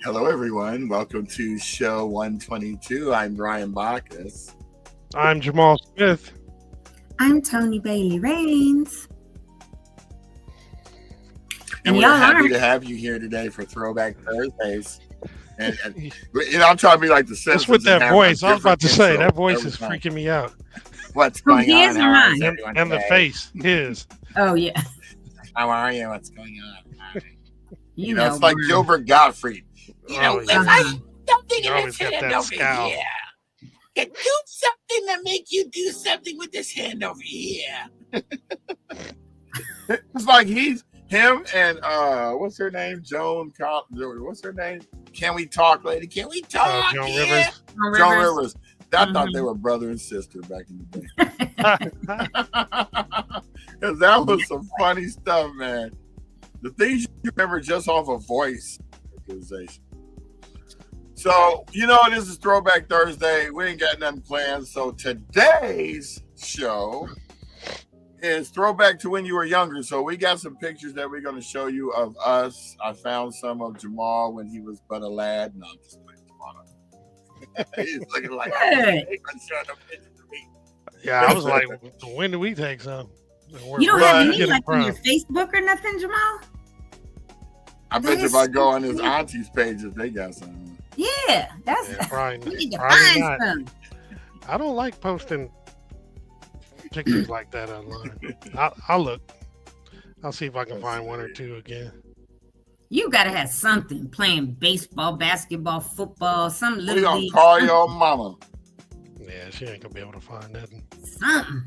Hello, everyone. Welcome to show 122. I'm Brian Bacchus. I'm Jamal Smith. I'm Tony Bailey Rains. And we're happy to have you here today for Throwback Thursdays. And I'm trying to be like the Simpsons. Just with that voice. I was about to say, that voice is freaking me out. What's going on? How is and the face, his. Oh, yeah. How are you? What's going on? You know, it's like Gilbert Gottfried. You know, if I something in this hand over here, and do something to make you do something with this hand over here. It's like him and what's her name? What's her name? Can we talk, lady? Can we talk? Joan Rivers. Joan Rivers. I thought they were brother and sister back in the day. Because that was some funny stuff, man. The things you remember just off of voice organization. So, this is Throwback Thursday. We ain't got nothing planned. So today's show is throwback to when you were younger. So we got some pictures that we're going to show you of us. I found some of Jamal when he was but a lad. No, I'm just playing Jamal. He's looking like yeah, I was like, when do we take some? You don't have any like on your Facebook or nothing, Jamal? I bet you if I go on his auntie's pages, they got some. Yeah, that's probably, we need to probably find some. I don't like posting pictures like that online. I'll look. I'll see if I can find one or two again. You gotta have something playing baseball, basketball, football, some little. We gonna call your mama. Yeah, she ain't gonna be able to find nothing. Something.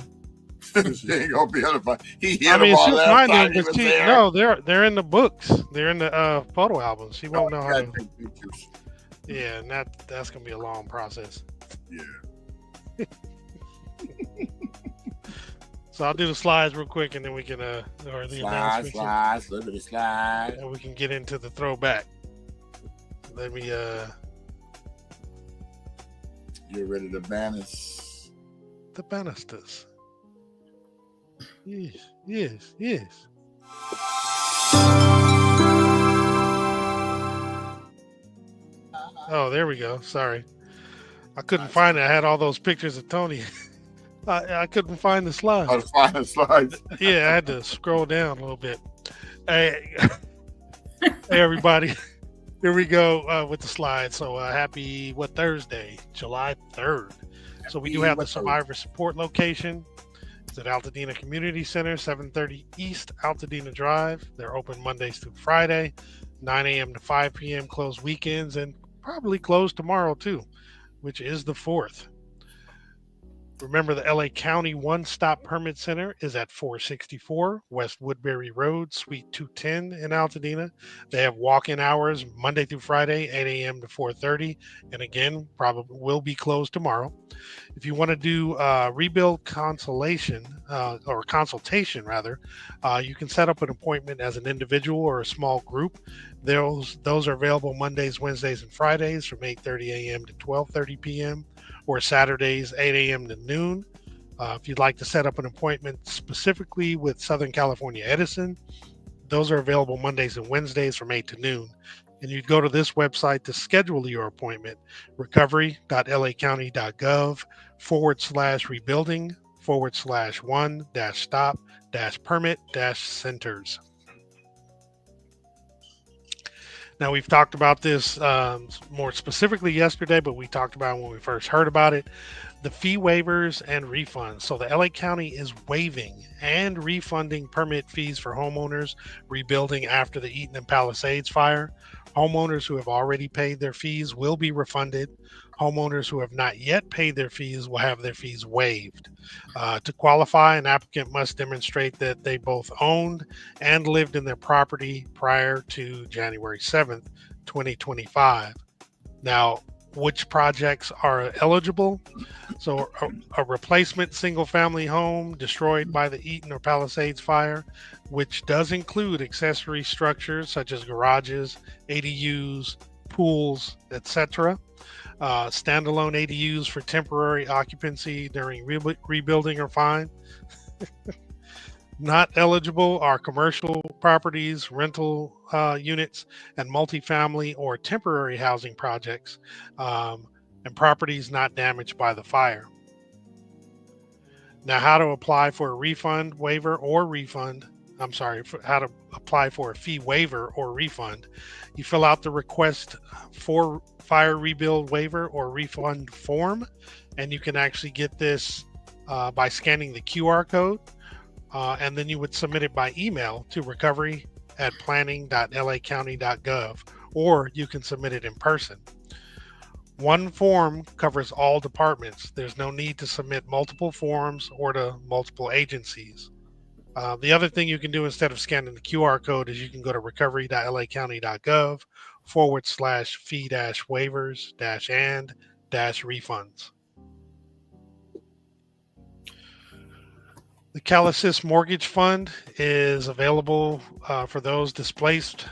She ain't gonna be able to find. She'll find them, but no, they're in the books. They're in the photo albums. She won't know how to take pictures. Yeah, and that's gonna be a long process. Yeah. So I'll do the slides real quick, and then we can or the announcements. Slides, look at the slide, and we can get into the throwback. Let me get rid of the banners. The banisters. Yes. Oh, there we go. Sorry. I couldn't find it. I had all those pictures of Tony. I couldn't find the slides. Oh, find the slides. Yeah, I had to scroll down a little bit. Hey, hey everybody. Here we go with the slides. So happy, Thursday? July 3rd. So we do have the Survivor Support location. It's at Altadena Community Center, 730 East Altadena Drive. They're open Mondays through Friday, 9 a.m. to 5 p.m., closed weekends, and probably closed tomorrow too, which is the 4th. Remember, the LA County One Stop Permit Center is at 464 West Woodbury Road, Suite 210 in Altadena. They have walk-in hours Monday through Friday, 8 a.m. to 4:30, and again, probably will be closed tomorrow. If you want to do rebuild consultation, you can set up an appointment as an individual or a small group. Those are available Mondays, Wednesdays, and Fridays from 8:30 a.m. to 12:30 p.m. or Saturdays, 8 a.m. to noon. If you'd like to set up an appointment specifically with Southern California Edison, those are available Mondays and Wednesdays from 8 to noon. And you'd go to this website to schedule your appointment, recovery.lacounty.gov/rebuilding/1-stop-permit-centers. Now, we've talked about this more specifically yesterday, but we talked about it when we first heard about it, the fee waivers and refunds. So the LA County is waiving and refunding permit fees for homeowners rebuilding after the Eaton and Palisades fire. Homeowners who have already paid their fees will be refunded. Homeowners who have not yet paid their fees will have their fees waived. To qualify, an applicant must demonstrate that they both owned and lived in their property prior to January 7th, 2025. Now, which projects are eligible? So a replacement single-family home destroyed by the Eaton or Palisades fire, which does include accessory structures such as garages, ADUs, pools, etc. Standalone ADUs for temporary occupancy during rebuilding are fine. Not eligible are commercial properties, rental units, and multifamily or temporary housing projects, um, and properties not damaged by the fire. Now, how to apply for a refund, waiver, or refund. I'm sorry, how to apply for a fee waiver or refund. You fill out the request for fire rebuild waiver or refund form, and you can actually get this by scanning the QR code, and then you would submit it by email to recovery@planning.lacounty.gov, or you can submit it in person. One form covers all departments. There's no need to submit multiple forms or to multiple agencies. The other thing you can do instead of scanning the QR code is you can go to recovery.lacounty.gov/fee-waivers-and-refunds. The CalAssist Mortgage Fund is available for those displaced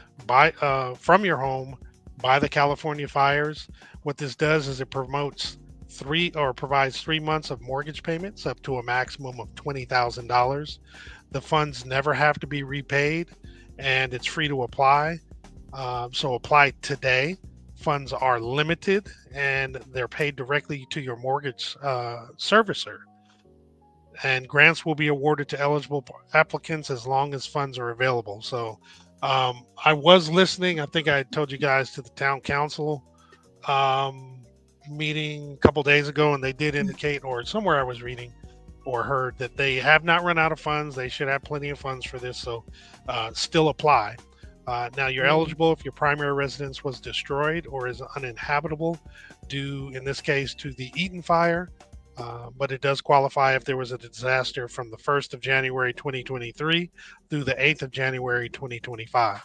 from your home by the California fires. What this does is it provides 3 months of mortgage payments up to a maximum of $20,000. The funds never have to be repaid, and it's free to apply. So apply today. Funds are limited, and they're paid directly to your mortgage servicer. And grants will be awarded to eligible applicants as long as funds are available. So I was listening. I think I told you guys to the town council meeting a couple days ago, and they did indicate, or somewhere I was reading or heard, that they have not run out of funds. They should have plenty of funds for this. So still apply. Now you're eligible if your primary residence was destroyed or is uninhabitable due, in this case, to the Eaton fire. But it does qualify if there was a disaster from the 1st of January 2023 through the 8th of January 2025.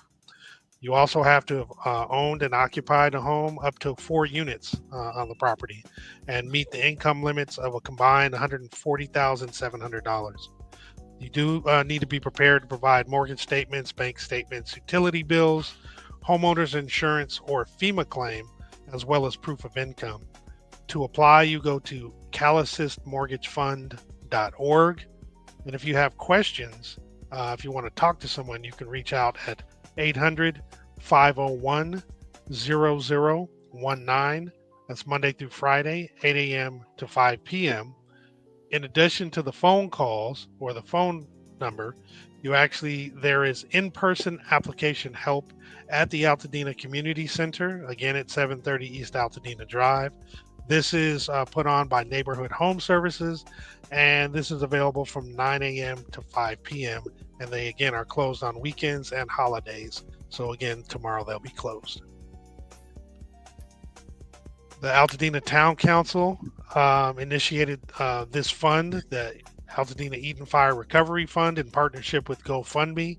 You also have to have owned and occupied a home up to 4 units on the property and meet the income limits of a combined $140,700. You do need to be prepared to provide mortgage statements, bank statements, utility bills, homeowners insurance, or FEMA claim, as well as proof of income. To apply, you go to calassistmortgagefund.org. And if you have questions, if you want to talk to someone, you can reach out at 800-501-0019. That's Monday through Friday, 8 a.m. to 5 p.m. In addition to the phone calls or the phone number, there is in-person application help at the Altadena Community Center, again at 730 East Altadena Drive. This is put on by Neighborhood Home Services, and this is available from 9 a.m. to 5 p.m. And they, again, are closed on weekends and holidays. So, again, tomorrow they'll be closed. The Altadena Town Council initiated this fund, the Altadena Eaton Fire Recovery Fund, in partnership with GoFundMe.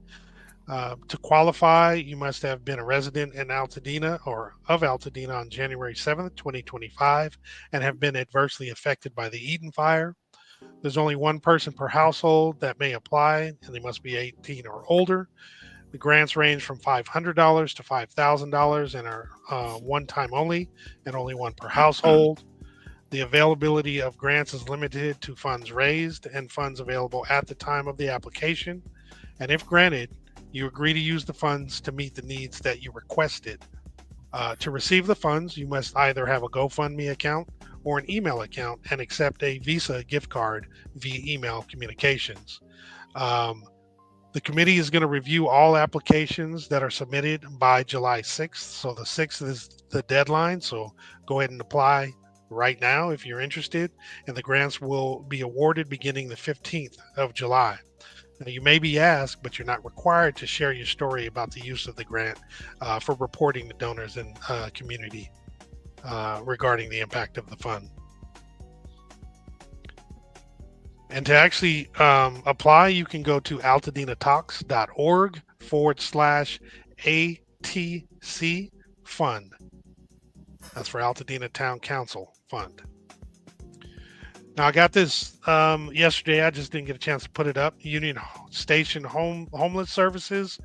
To qualify, you must have been a resident in Altadena or of Altadena on January 7th, 2025, and have been adversely affected by the Eaton fire. There's only one person per household that may apply, and they must be 18 or older. The grants range from $500 to $5,000 and are one time only, and only one per household. The availability of grants is limited to funds raised and funds available at the time of the application. And if granted, you agree to use the funds to meet the needs that you requested. To receive the funds, you must either have a GoFundMe account or an email account and accept a Visa gift card via email communications. The committee is going to review all applications that are submitted by July 6th. So the 6th is the deadline. So go ahead and apply right now if you're interested. And the grants will be awarded beginning the 15th of July. Now, you may be asked, but you're not required to share your story about the use of the grant for reporting to donors and community regarding the impact of the fund. And to actually apply, you can go to altadenatalks.org/ATC fund. That's for Altadena Town Council Fund. Now, I got this yesterday. I just didn't get a chance to put it up. Union Station Homeless Services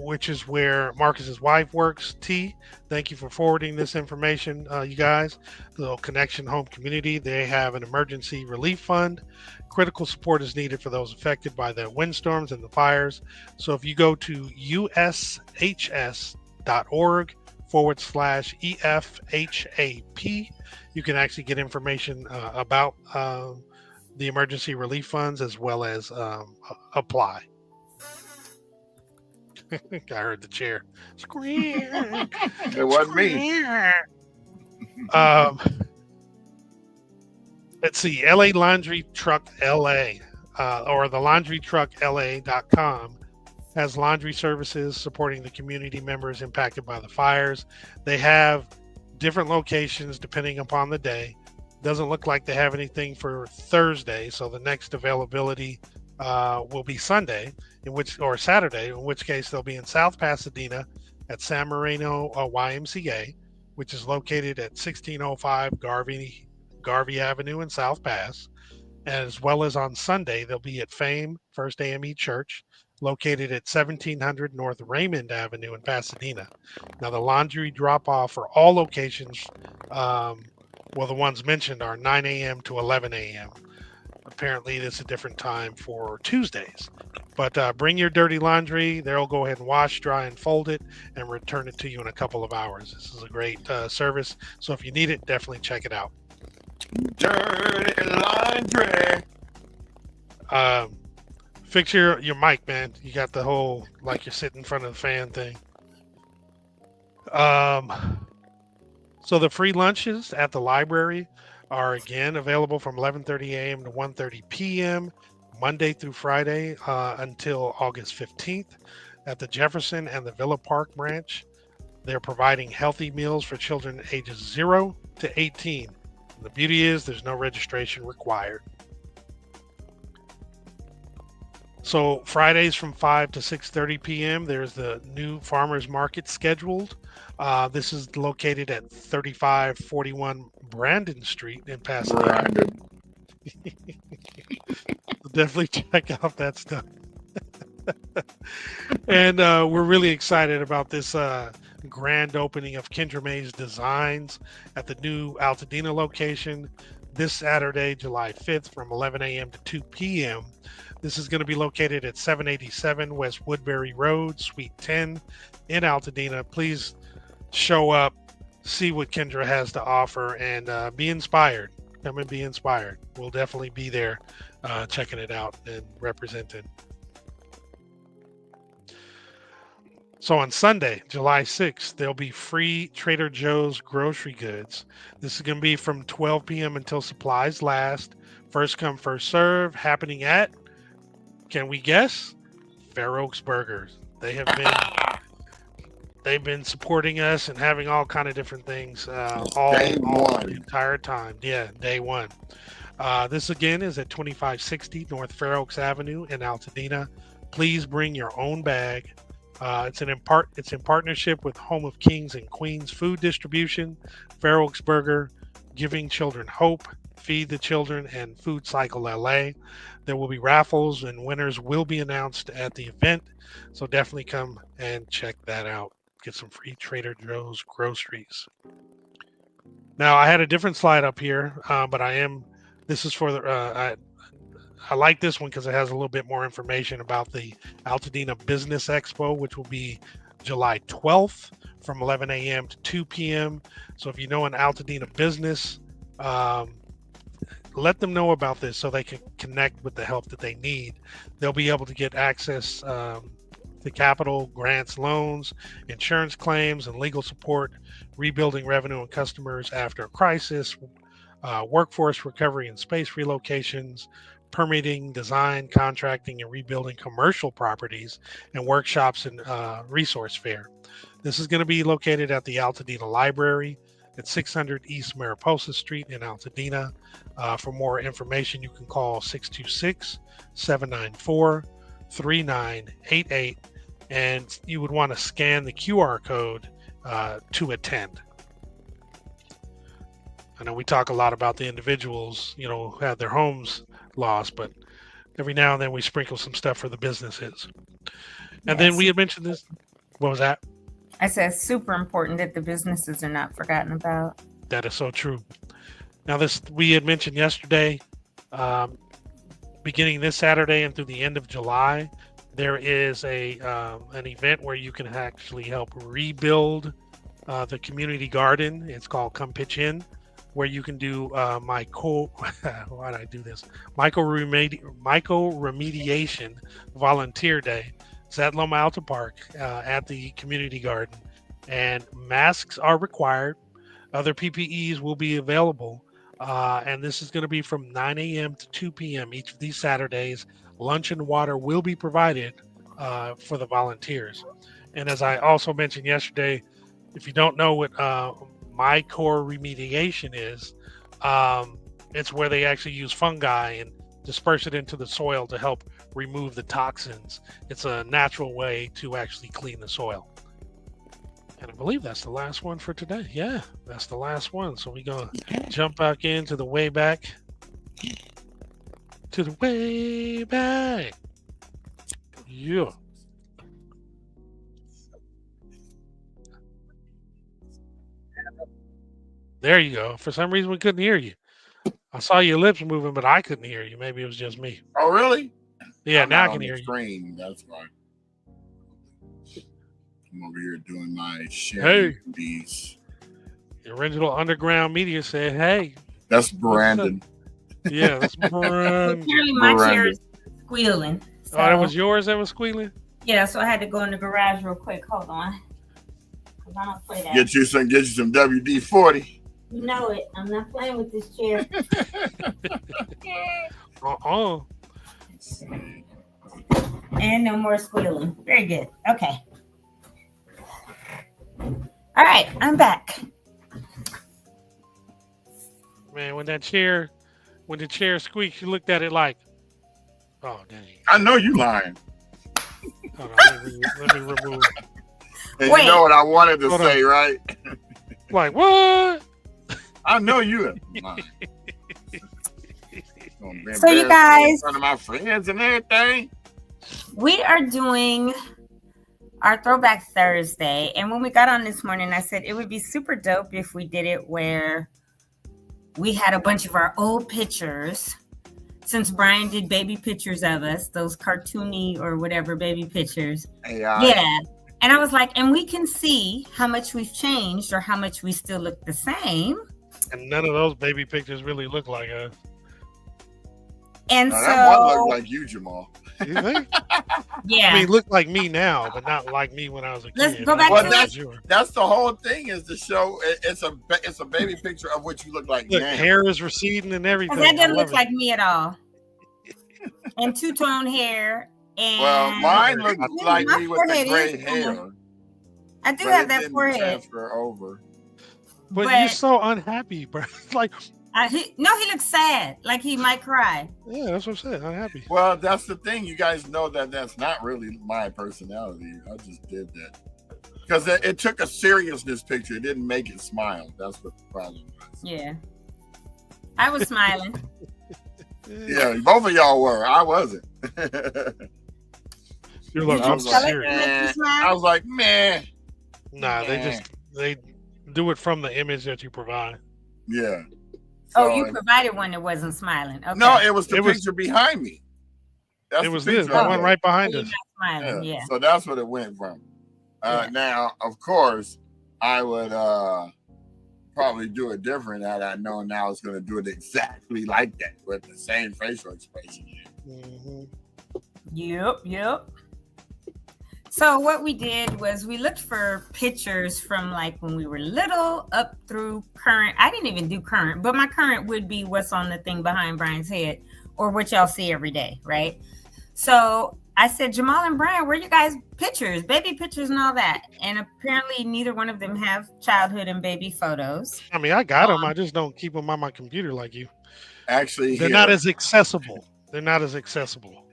which is where Marcus's wife works. T, thank you for forwarding this information, you guys. The little Connection Home Community, they have an emergency relief fund. Critical support is needed for those affected by the windstorms and the fires. So if you go to ushs.org/EFHAP, you can actually get information about the emergency relief funds as well as apply. I heard the chair. Squeak. It wasn't me. Let's see. LA Laundry Truck LA or the laundrytruckla.com has laundry services supporting the community members impacted by the fires. They have different locations depending upon the day. Doesn't look like they have anything for Thursday, so the next availability will be Sunday, or Saturday, in which case they'll be in South Pasadena at San Marino YMCA, which is located at 1605 Garvey Avenue in South Pass, as well as on Sunday they'll be at Fame First AME Church, located at 1700 North Raymond Avenue in Pasadena. Now the laundry drop-off for all locations, the ones mentioned are 9 a.m. to 11 a.m. Apparently, this is a different time for Tuesdays. But bring your dirty laundry. They'll go ahead and wash, dry, and fold it and return it to you in a couple of hours. This is a great service. So if you need it, definitely check it out. Dirty laundry. Fix your mic, man. You got the whole, like you're sitting in front of the fan thing. So the free lunches at the library are again available from 11:30 a.m. to 1:30 p.m. Monday through Friday until August 15th at the Jefferson and the Villa Park branch. They're providing healthy meals for children ages 0 to 18. And the beauty is there's no registration required. So Fridays from 5 to 6:30 p.m. there's the new farmers market scheduled. This is located at 3541 Brandon Street in Pasadena. Definitely check out that stuff. And we're really excited about this grand opening of Kendra May's Designs at the new Altadena location this Saturday, July 5th from 11 a.m. to 2 p.m. This is going to be located at 787 West Woodbury Road, Suite 10 in Altadena. Please show up, see what Kendra has to offer, and be inspired. Come and be inspired. We'll definitely be there checking it out and representing. So on Sunday, July 6th, there'll be free Trader Joe's grocery goods. This is going to be from 12 p.m. until supplies last. First come, first serve, happening at, can we guess? Fair Oaks Burgers. They've been supporting us and having all kind of different things all the entire time. Yeah, day one. This again is at 2560 North Fair Oaks Avenue in Altadena. Please bring your own bag. It's in partnership with Home of Kings and Queens Food Distribution, Fair Oaks Burger, Giving Children Hope, Feed the Children, and Food Cycle LA. There will be raffles and winners will be announced at the event. So definitely come and check that out. Get some free Trader Joe's groceries. Now I had a different slide up here, but this is for the, I like this one because it has a little bit more information about the Altadena Business Expo, which will be July 12th from 11 a.m. to 2 p.m. So if you know an Altadena business, let them know about this so they can connect with the help that they need. They'll be able to get access to capital, grants, loans, insurance claims, and legal support, rebuilding revenue and customers after a crisis, workforce recovery and space relocations, permitting, design, contracting, and rebuilding commercial properties, and workshops and resource fair. This is going to be located at the Altadena Library at 600 East Mariposa Street in Altadena. For more information, you can call 626-794-3988, and you would want to scan the QR code to attend. I know we talk a lot about the individuals, who had their homes lost, but every now and then we sprinkle some stuff for the businesses. And then we had mentioned this. What was that? I said it's super important that the businesses are not forgotten about. That is so true. Now, this we had mentioned yesterday, beginning this Saturday and through the end of July, there is an event where you can actually help rebuild the community garden. It's called Come Pitch In, where you can do why did I do this? Micro remediation volunteer day. It's at Loma Alta Park at the community garden, and masks are required. Other PPEs will be available, and this is going to be from 9 a.m. to 2 p.m. each of these Saturdays. Lunch and water will be provided for the volunteers. And as I also mentioned yesterday, if you don't know what mycore remediation is, it's where they actually use fungi and disperse it into the soil to help remove the toxins. It's a natural way to actually clean the soil. And I believe that's the last one for today. Yeah, that's the last one. So we're going to jump back into the way back. To the way back. Yeah. There you go. For some reason, we couldn't hear you. I saw your lips moving, but I couldn't hear you. Maybe it was just me. Oh, really? Yeah, I'm now I not can on hear the you. screen. That's why. I'm over here doing my sharing duties. The original Underground Media said, hey. That's Brandon. Yeah, that's Brandon. Apparently my chair is squealing. So, Oh, that was yours that was squealing? yeah, so I had to go in the garage real quick. Hold on. 'Cause I don't play that. Get you some WD-40. You know it. I'm not playing with this chair. And no more squealing. Very good. Okay. All right, I'm back. Man, when the chair squeaks, you looked at it like, oh, dang. I know you lying. Hold on, let me remove. And Wait. you know what I wanted to Hold say, right? Like, what? I know you lying. So you guys, in front of my friends and everything. we are doing our Throwback Thursday. And when we got on this morning, I said it would be super dope if we did it where we had a bunch of our old pictures. Since Brian did baby pictures of us, those cartoony or whatever baby pictures. AI. Yeah. And I was like, and we can see how much we've changed or how much we still look the same. And none of those baby pictures really look like us. And Now, so, that one looked like you, Jamal. You think? yeah. I mean, look like me now, but not like me when I was a kid. Let's go back Well, to that's- it. That's the whole thing, is to show it's a baby picture of what you look like Look, now. hair is receding and everything. Because that doesn't I look love like me at all. And two-tone hair. And Well, mine looks My like me with the forehead gray is hair. I do but have it that didn't forehead. transfer over. But But- you're so unhappy, bro. Like, He looks sad, like he might cry. yeah, that's what I'm saying. Unhappy. Well, that's the thing. You guys know that that's not really my personality. I just did that because it took a seriousness picture. It didn't make it smile. That's what the problem was. Yeah. I was smiling. Yeah, both of y'all were. I wasn't. You're like, Did I'm you tell it serious. to make you I smile? was like, man. Nah, they do it from the image that you provide. Yeah. Oh, So, you provided one that wasn't smiling. Okay. No, it was the It was- picture behind me. That's It the was picture this, I the one had. right behind You're us. not smiling, yeah. So that's what it went from. Yeah. Now, of course, I would probably do it different had I known now it's going to do it exactly like that with the same facial expression. Mhm. Yep. So what we did was we looked for pictures from like when we were little up through current. I didn't even do current, but my current would be what's on the thing behind Brian's head or what y'all see every day, right? So I said, Jamal and Brian, where you guys pictures, baby pictures and all that? And apparently neither one of them have childhood and baby photos. I mean, I got them. I just don't keep them on my computer like you. Actually, They're not as accessible.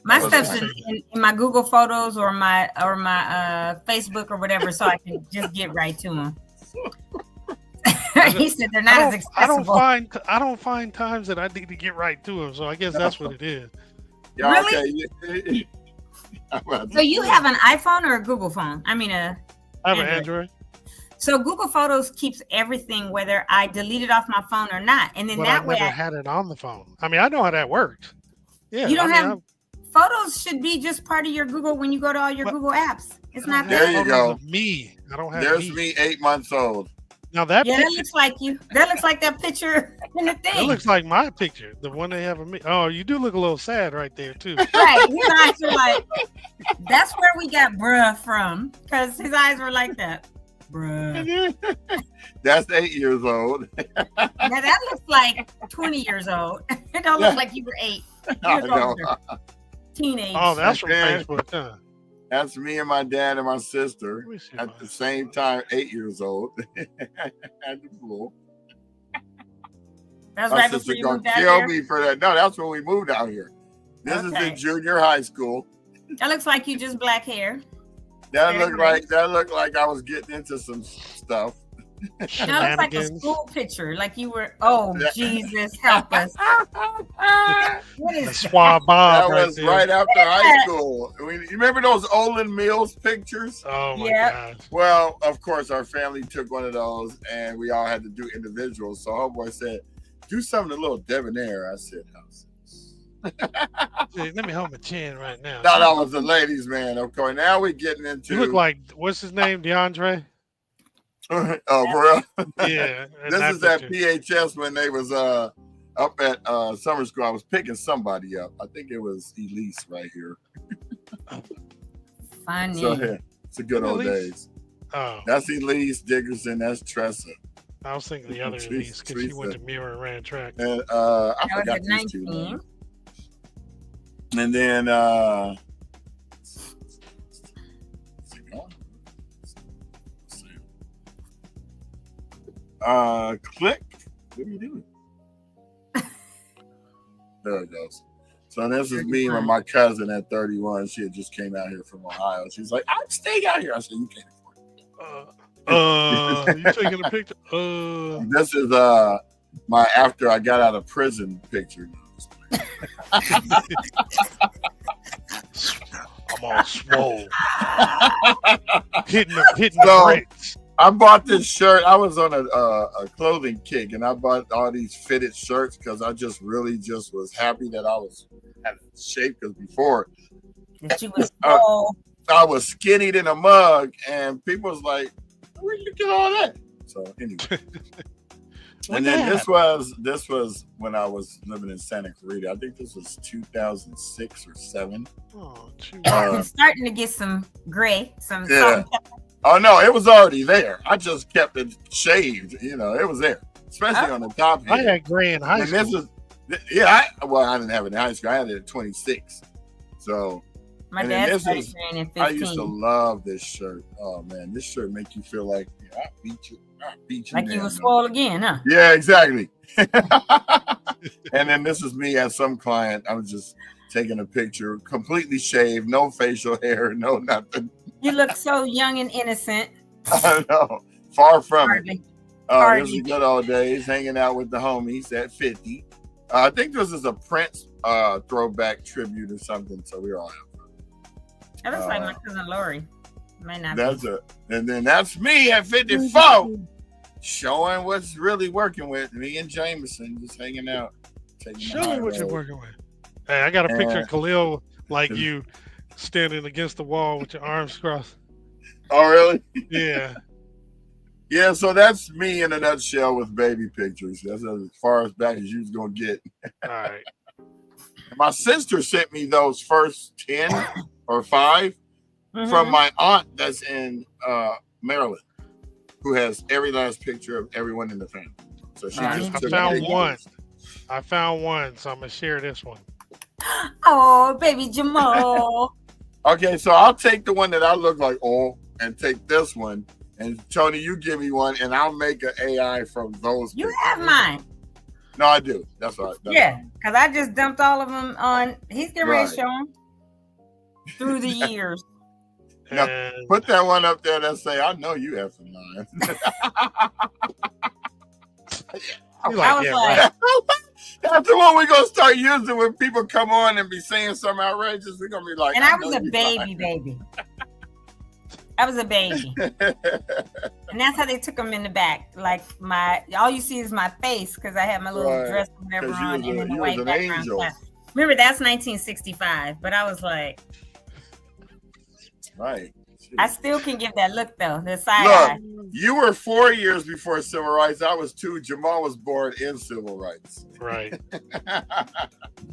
My Well, stuff's that's in my Google Photos or my Facebook or whatever, so I can just get right to them. He said they're not as accessible. I don't find times that I need to get right to them. So I guess that's what it is. Yeah, Really? okay. So you have an iPhone or a Google phone? I mean, I have an Android. So Google Photos keeps everything, whether I delete it off my phone or not, and then But that I way never had it on the phone. I mean, I know how that works. Yeah, you don't have photos. Should be just part of your Google when you go to all your Google apps. It's not there. You go. Of me. I don't have. There's me 8 months old. Now that yeah, picture, that looks like you. That looks like that picture in the thing. that looks like my picture, the one they have of me. Oh, you do look a little sad right there too. Right, his eyes are like. That's where we got bruh from, because his eyes were like that. Bruh. That's 8 years old. Now that looks like 20 years old. It don't look like you were 8. I know. Teenage. Oh, that's from Facebook. Huh? That's me and my dad and my sister at the same time, 8 years old. At the pool. That's my right sister before you gonna moved out kill here? me for that. No, that's when we moved out here. This is in junior high school. That looks like you just black hair. That looked like I was getting into some stuff. That looks like a school picture. Like you were. Oh, Jesus, help us! What is Swab Bob? That was right after high school. You remember those Olin Mills pictures? Oh my gosh! Well, of course, our family took one of those, and we all had to do individuals. So homeboy said, "Do something a little debonair." I said, "How's Let me hold my chin right now." No, that was the ladies' man. Okay, now we're getting into. You look like what's his name, DeAndre? Oh, for real? Yeah. This is at PHS when they was up at summer school. I was picking somebody up. I think it was Elise right here. Funny. So yeah, it's a good old days. Oh, that's Elise Dickerson. That's Tressa. I was thinking the other Elise because she went to Mirror and ran track. And I forgot these 2. And then click. What are you doing? There it goes. So this is me and my cousin at 31. She had just came out here from Ohio. She's like, I'm staying out here. I said, you can't afford it. You taking a picture? This is my after I got out of prison picture. I'm all swole. hitting the bricks. I bought this shirt. I was on a clothing kick, and I bought all these fitted shirts because I just really was happy that I was out of shape. Because before, I was skinny in a mug, and people was like, "Where'd you get all that?" So anyway, and then this was when I was living in Santa Clarita. I think this was 2006 or 7. Oh, I'm starting to get some gray, some. Oh no, it was already there. I just kept it shaved. It was there, especially on the top here. I had gray in high school. I didn't have it in high school. I had it at 26. So my dad started gray in 15. I used to love this shirt. Oh man, this shirt make you feel like I beat you. Like you were swole again, huh? Yeah, exactly. And then this is me at some client. I was just taking a picture, completely shaved, no facial hair, no nothing. You look so young and innocent. I know. Far from it. This Hardly. is good old days, hanging out with the homies at 50. I think this is a Prince throwback tribute or something, so we all have fun. That looks like my cousin Lori. Might not and then that's me at 54, showing what's really working with me and Jameson, just hanging out. Show me what you're working with. Hey, I got a picture of Khalil like you standing against the wall with your arms crossed. Oh, really? Yeah. Yeah, so that's me in a nutshell with baby pictures. That's as far as back as you was going to get. All right. My sister sent me those first 10 or 5 from my aunt that's in Maryland, who has every last picture of everyone in the family. So she just took one. I found one, so I'm going to share this one. Oh, baby Jamal. Okay, so I'll take the one that I look like, and take this one. And Tony, you give me one, and I'll make an AI from those. You have mine. No, I do. That's right. Because I just dumped all of them on. He's getting ready to show them through the years. Now, put that one up there that say, I know you have some lines. That's the one we're gonna start using when people come on and be saying something outrageous. We're gonna be like, and I was a baby. I was a baby. And that's how they took them in the back. Like all you see is my face because I had my little dress or whatever on and then the white background. Remember, that's 1965, but I was like, right. I still can give that look though. The side eye. You were 4 years before civil rights. I was 2. Jamal was born in civil rights. Right.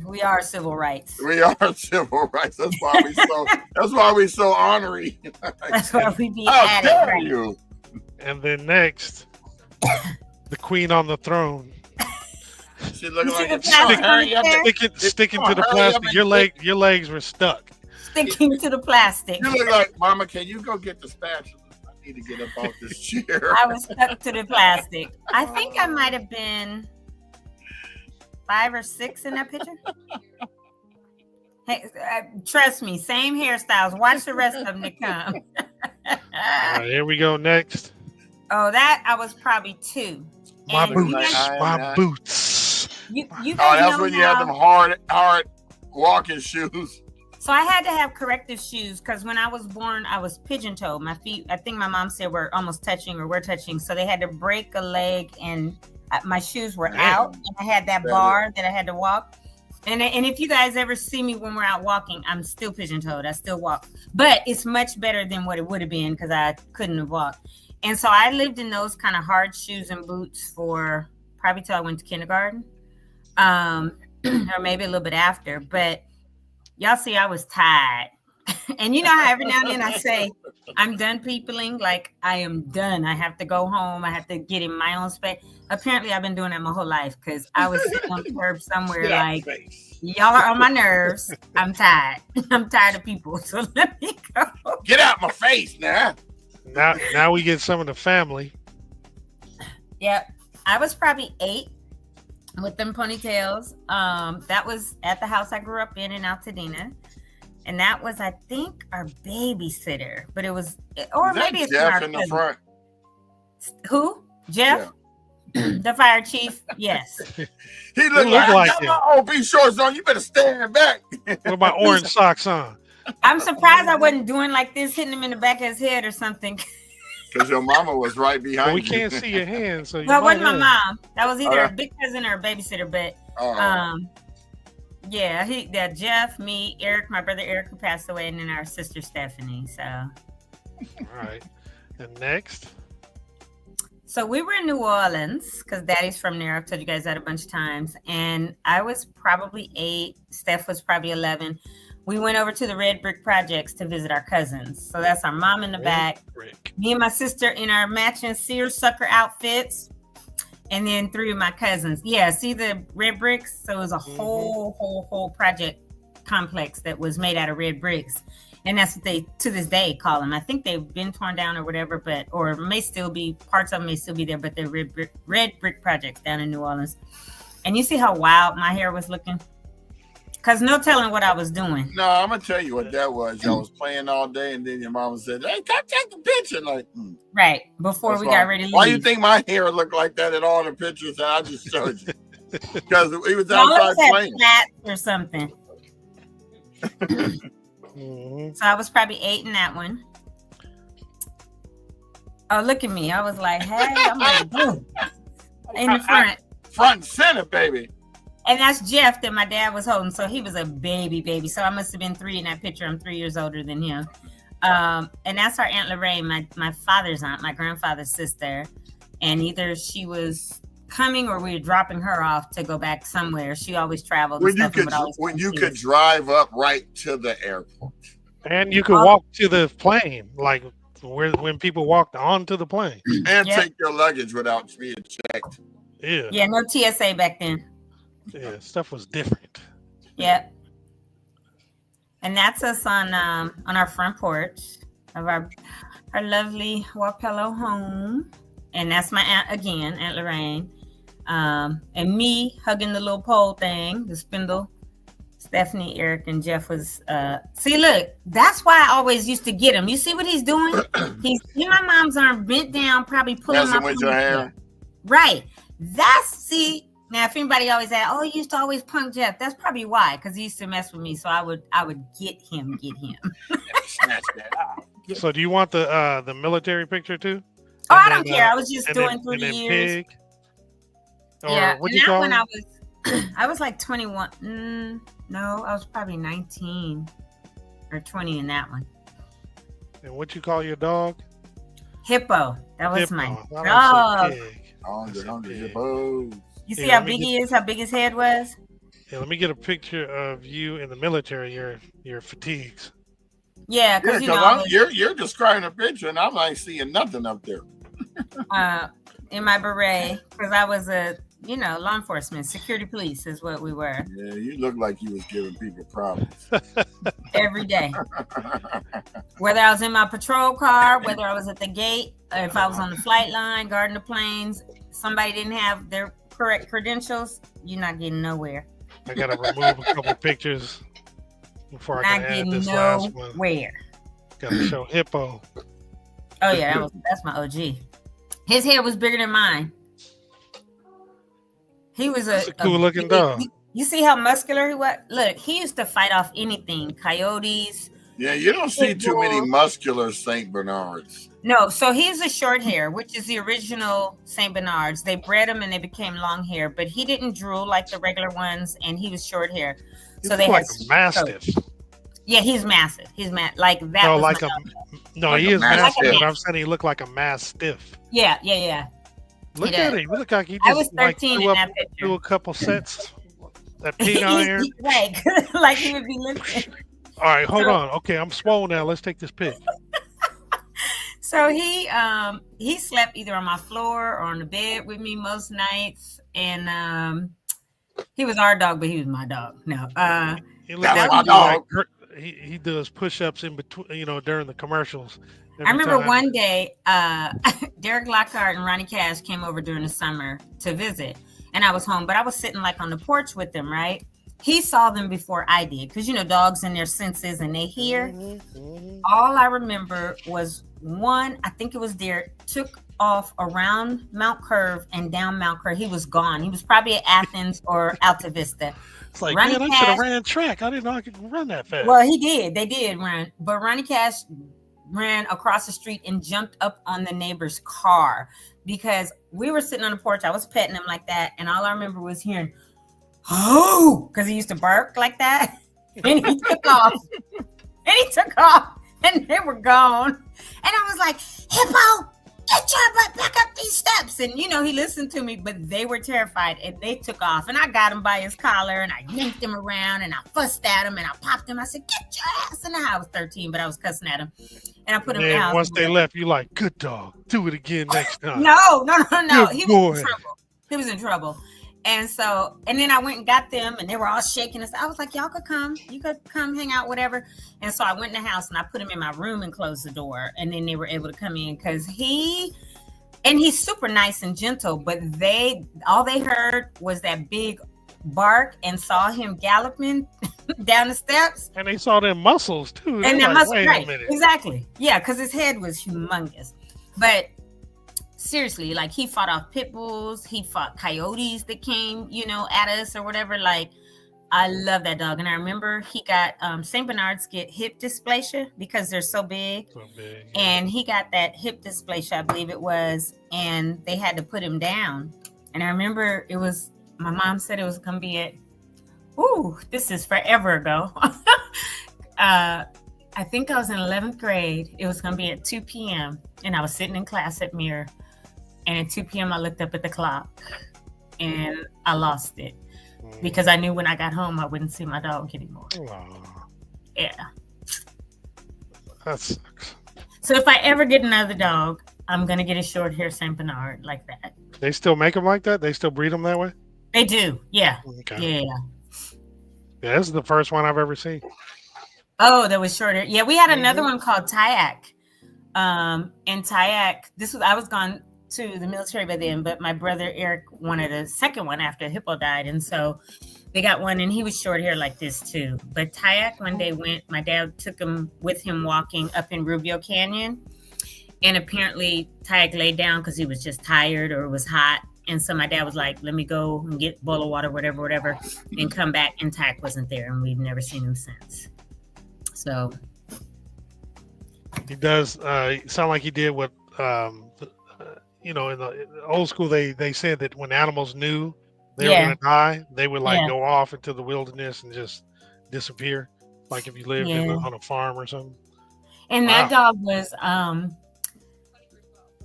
We are civil rights. We are civil rights. That's why we so. That's why we so honorary. That's why we be at it. Right? You. And then next, the queen on the throne. She looking like a sticking to the plastic. Your legs were stuck. Sticking to the plastic. You look like, Mama, can you go get the spatula? I need to get up off this chair. I was stuck to the plastic. I think I might have been 5 or 6 in that picture. Hey, trust me, same hairstyles. Watch the rest of them to come. All right, here we go next. Oh, that I was probably 2. My And boots. you guys- My boots. You Oh, guys that's know when you had them hard walking shoes. So I had to have corrective shoes because when I was born, I was pigeon-toed. My feet, I think my mom said were almost touching or were touching. So they had to break a leg and my shoes were out. And I had that bar that I had to walk. And if you guys ever see me when we're out walking, I'm still pigeon-toed. I still walk. But it's much better than what it would have been because I couldn't have walked. And so I lived in those kind of hard shoes and boots for probably till I went to kindergarten. Or maybe a little bit after. But y'all see, I was tired. And you know how every now and then I say, I'm done peopling. Like, I am done. I have to go home. I have to get in my own space. Apparently, I've been doing that my whole life because I was sitting on the curb somewhere like, y'all are on my nerves. I'm tired. I'm tired of people. So let me go. Get out my face now. Now we get some of the family. Yep. I was probably 8 with them ponytails. That was at the house I grew up in Altadena. And that was, I think, our babysitter. But it was, or maybe it's Jeff our in the cousin. front. Who? Jeff? Yeah. The fire chief? Yes. He looked like him. My OB shorts on. You better stand back. With my orange socks on. I'm surprised I wasn't doing like this, hitting him in the back of his head or something. Because your mama was right behind you. We can't see your hands. So well, it wasn't my mom. That was either a big cousin or a babysitter. But yeah, Jeff, me, Eric, my brother Eric, who passed away, and then our sister Stephanie. So all right. And next. So we were in New Orleans because Daddy's from there. I've told you guys that a bunch of times. And I was probably 8. Steph was probably 11. We went over to the Red Brick Projects to visit our cousins. So that's our mom in the back. Me and my sister in our matching seersucker outfits. And then 3 of my cousins. Yeah, see the red bricks? So it was a whole project complex that was made out of red bricks. And that's what they, to this day, call them. I think they've been torn down or whatever, or may still be, parts of them may still be there, but they're red brick projects down in New Orleans. And you see how wild my hair was looking? Because no telling what I was doing. No, I'm going to tell you what that was. Y'all was playing all day, and then your mama said, hey, come take a picture. Like, right, before we got ready to leave. Why do you think my hair looked like that in all the pictures that I just showed you? Because it was outside playing. Flats or something. So I was probably 8 in that one. Oh, look at me. I was like, hey, I'm like, boom. In the front. Front and center, baby. And that's Jeff that my dad was holding. So he was a baby. So I must have been 3 in that picture. I'm 3 years older than him. And that's our Aunt Lorraine, my father's aunt, my grandfather's sister. And either she was coming or we were dropping her off to go back somewhere. She always traveled. When you could drive up right to the airport. And you could walk to the plane, like when people walked onto the plane. And take your luggage without being checked. Yeah. Yeah, no TSA back then. Yeah, stuff was different. Yep. And that's us on our front porch of our lovely Wapello home. And that's my aunt again, Aunt Lorraine. And me hugging the little pole thing, the spindle. Stephanie, Eric, and Jeff was see, look, that's why I always used to get him. You see what he's doing? He's in my mom's arm, bent down, probably pulling my with your hair. Right. Now, if anybody always said, "Oh, he used to always punk Jeff," that's probably why, because he used to mess with me. So I would get him. Snatch that out. So do you want the military picture too? Oh, I don't care. I was just doing through the years. Pig? Or Yeah, what and you that call one it? I was like 21. No, I was probably 19 or 20 in that one. And what you call your dog? Hippo. That was Hippo. my Why dog. don't I say pig? Hungry hippos. You see Yeah, how big he is? How big his head was? Yeah, let me get a picture of you in the military. Your fatigues. Yeah, Yeah, because because you're describing a picture, and I'm not seeing nothing up there. in my beret, because I was a law enforcement, security police is what we were. Yeah, you look like you was giving people problems every day. Whether I was in my patrol car, whether I was at the gate, or if I was on the flight line, guarding the planes, somebody didn't have their correct credentials, you're not getting nowhere. I gotta remove a couple pictures before I Not can add getting this last one. nowhere. Gotta show Hippo. Oh yeah, that's my OG. His hair was bigger than mine. He was That's a cool looking dog. You see how muscular he was? Look, he used to fight off anything. Coyotes. Yeah, you don't see too many muscular Saint Bernards. No, so he's a short hair, which is the original Saint Bernards. They bred him and they became long hair, but he didn't drool like the regular ones, and he was short hair. So they like had a mastiff. Yeah, he's massive. He's like that. No, was like like he a is mastiff. mastiff, but I'm saying he looked like a mastiff. Yeah. Look He at does. him. He look like he I just was 13 in that picture. do a couple sets. That pig on here. Right, like he would be lifting. All right, hold on. Okay, I'm swole now. Let's take this pig. So he slept either on my floor or on the bed with me most nights, and he was our dog, but he was my dog. No, He looked That's like my dog. he does push-ups in between, during the commercials. I remember one day, Derek Lockhart and Ronnie Cash came over during the summer to visit, and I was home, but I was sitting like on the porch with them, right? He saw them before I did, because dogs in their senses and they hear. All I remember was one, I think it was Derek, took off around Mount Curve and down Mount Curve. He was gone. He was probably at Athens or Alta Vista. It's like, Ronnie man, I should have ran track. I didn't know I could run that fast. Well, he did. They did run. But Ronnie Cash ran across the street and jumped up on the neighbor's car because we were sitting on the porch. I was petting him like that. And all I remember was hearing, oh, because he used to bark like that. And he took off. And they were gone. And I was like, Hippo, get your butt back up these steps. And, he listened to me, but they were terrified and they took off. And I got him by his collar and I yanked him around and I fussed at him and I popped him. I said, get your ass in the house. I was 13, but I was cussing at him. And I put him in the house. Once they left, you like, good dog. Do it again next time. No. Good He boy. was in trouble. He was in trouble. And then I went and got them and they were all shaking. And I was like, y'all could come. You could come hang out, whatever. And so I went in the house and I put him in my room and closed the door. And then they were able to come in because he's super nice and gentle, but all they heard was that big bark and saw him galloping down the steps. And they saw them muscles too. And that like, muscle, wait right? a minute. Exactly. Yeah, because his head was humongous. But seriously, like he fought off pit bulls, he fought coyotes that came, at us or whatever. Like, I love that dog. And I remember he got St. Bernards get hip dysplasia because they're so big. Yeah. And he got that hip dysplasia, I believe it was, and they had to put him down. And I remember my mom said it was going to be this is forever ago. I think I was in 11th grade. It was going to be at 2 p.m. And I was sitting in class at Mirror. And at 2 p.m. I looked up at the clock and I lost it because I knew when I got home I wouldn't see my dog anymore. Aww. Yeah. That sucks. So if I ever get another dog, I'm going to get a short hair Saint Bernard like that. They still make them like that? They still breed them that way? They do. Yeah. Okay. Yeah. Yeah, this is the first one I've ever seen. Oh, that was shorter. Yeah, we had another one called Tyak. And Tyak, I was gone to the military by then, but my brother Eric wanted a second one after Hippo died. And so they got one and he was short hair like this too. But Tyak, when they went, my dad took him with him walking up in Rubio Canyon. And apparently Tyak laid down because he was just tired or it was hot. And so my dad was like, let me go and get a bowl of water, whatever, and come back, and Tack wasn't there, and we've never seen him since. So he does sound like he did what in the old school they said that when animals knew they were gonna die, they would go off into the wilderness and just disappear, like if you lived on a farm or something. And that dog was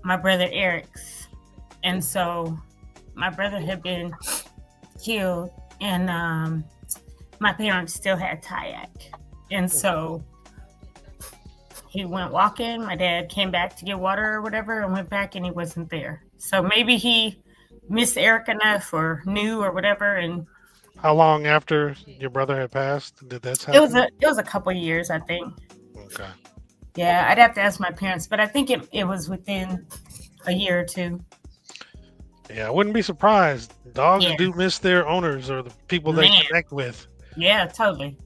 my brother Eric's, and so my brother had been killed, and my parents still had Tyack, and so he went walking. My dad came back to get water or whatever, and went back, and he wasn't there. So maybe he missed Eric enough, or knew, or whatever. And how long after your brother had passed did that happen? It was a couple of years, I think. Okay. Yeah, I'd have to ask my parents, but I think it was within a year or two. Yeah, I wouldn't be surprised. Dogs do miss their owners or the people they connect with. Yeah, totally.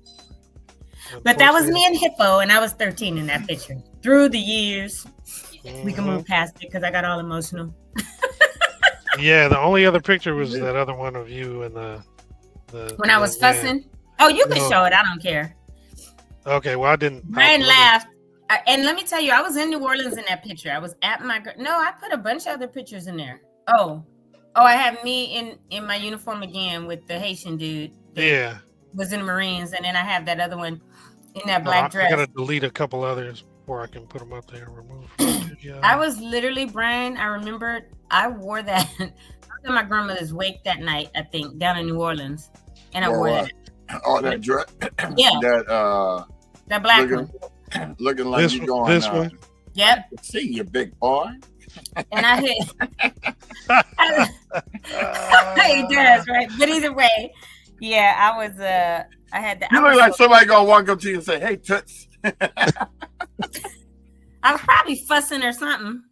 But that was me and Hippo, and I was 13 in that picture. Through the years, we can move past it because I got all emotional. Yeah, the only other picture was that other one of you and the when I was fussing. Oh, you can show it. I don't care. Okay, well, I didn't. Brian laughed. And let me tell you, I was in New Orleans in that picture. I was at I put a bunch of other pictures in there. Oh, I have me in my uniform again with the Haitian dude. Yeah. Was in the Marines, and then I have that other one in that black dress. I gotta delete a couple others before I can put them up there and remove them. I was literally, Brian, I remember I wore that I was at my grandmother's wake that night, I think, down in New Orleans. And I wore that. Oh, that dress. Yeah. That black one. Looking like this, you going. This one. Yep. See you, big boy. And I hit. He does, right? But either way, yeah, I was. I had the. You look like somebody gonna walk up to you and say, "Hey, toots." I was probably fussing or something.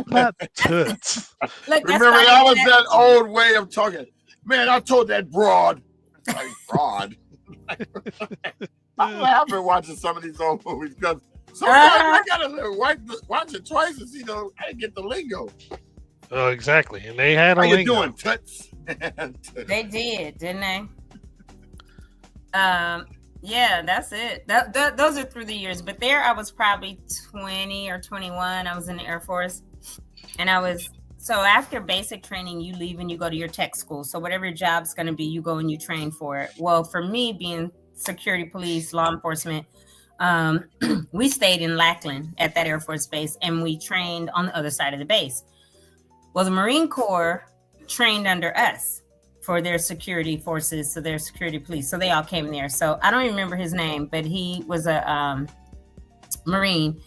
Not toots. Look, remember that was that old way of talking. Man, I told that broad. Like broad. I'm laughing watching some of these old movies because sometimes I gotta watch it twice to see I get the lingo. Oh, exactly, and they had a lingo. How you doing, toots? They did, didn't they? Yeah, that's it. Those are through the years. But there, I was probably 20 or 21. I was in the Air Force, and so after basic training, you leave and you go to your tech school. So whatever your job's going to be, you go and you train for it. Well, for me, being security, police, law enforcement, we stayed in Lackland at that Air Force base, and we trained on the other side of the base. Well, the Marine Corps trained under us for their security forces, so their security police. So they all came there. So I don't even remember his name, but he was a Marine,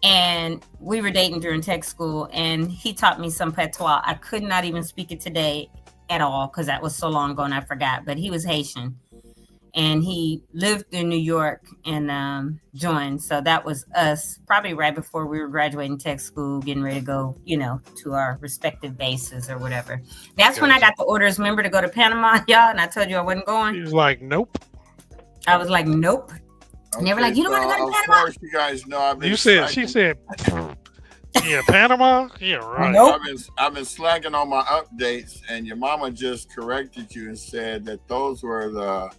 and we were dating during tech school, and he taught me some patois. I could not even speak it today at all because that was so long ago and I forgot, but he was Haitian. And he lived in New York and joined. So that was us probably right before we were graduating tech school, getting ready to go, to our respective bases or whatever. That's when I got the orders, remember, to go to Panama, y'all. And I told you I wasn't going. He was like, nope. I was like, nope. Okay, and they were like, you don't want to go to Panama? Of course, you guys know I've been she said, yeah, Panama? Yeah, right. Nope. I've been slacking on my updates, and your mama just corrected you and said that those were the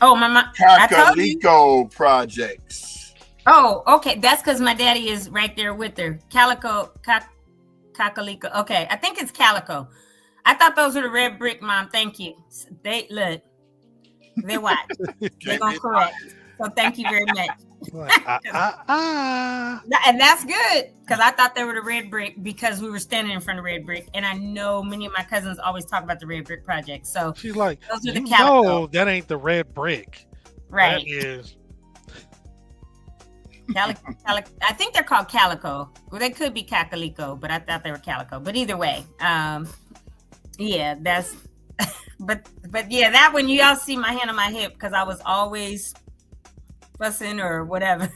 Mama, Calico projects. Oh, okay. That's because my daddy is right there with her. Calico. Okay, I think it's Calico. I thought those were the red brick, Mom. Thank you. They watch. They're gonna correct. So thank you very much. And that's good because I thought they were the red brick because we were standing in front of red brick, and I know many of my cousins always talk about the red brick project. So she's like, those are the Calico. No, that ain't the red brick. Right. That is Calico. I think they're called Calico. Well, they could be Cacalico, but I thought they were Calico. But either way, yeah, that's. but yeah, that when you all see my hand on my hip because I was always fussing or whatever.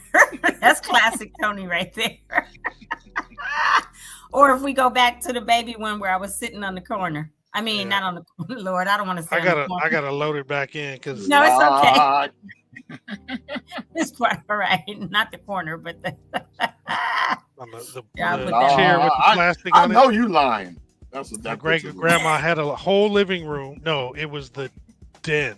That's classic Tony right there. Or if we go back to the baby one where I was sitting on the corner. I mean, not on the corner. Lord, I don't want to say. I gotta load it back in because no, it's okay. It's quite all right. Not the corner, but the chair with the plastic on it. I know you lying. That's what My that great picture grandma had a whole living room. No, it was the den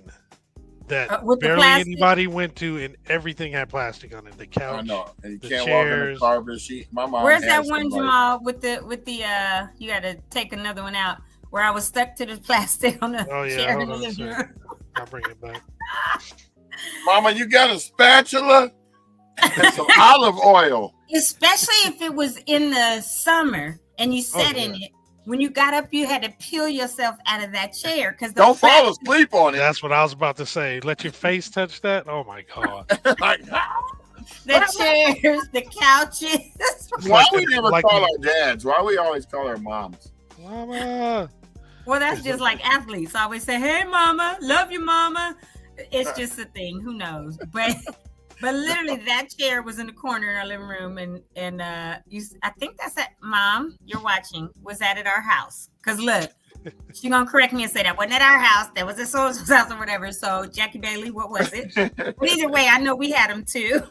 that With the barely plastic? anybody went to, and everything had plastic on it. The couch. I know, and you the can't walk in the chairs. carpet. My mom. Where's had that one, somebody- Jamal, with the you got to take another one out where I was stuck to the plastic on the Oh yeah, chair in hold the on a living room. second. I'll bring it back. Mama, you got a spatula and some olive oil. Especially if it was in the summer and you sat in it. When you got up, you had to peel yourself out of that chair because Don't fall asleep on it. That's what I was about to say. Let your face touch that. Oh my god. Like, the chairs, the couches. why like we the- never like call the- our dads? Why we always call our moms? Mama. Well, that's just like athletes always say, "Hey, mama, love you, mama." It's just a thing. Who knows? But literally, that chair was in the corner in our living room, and I think that's at Mom. You're watching. Was that at our house? Because look, she's gonna correct me and say that wasn't at our house. That was at so-and-so's house or whatever. So Jackie Bailey, what was it? But either way, I know we had them too,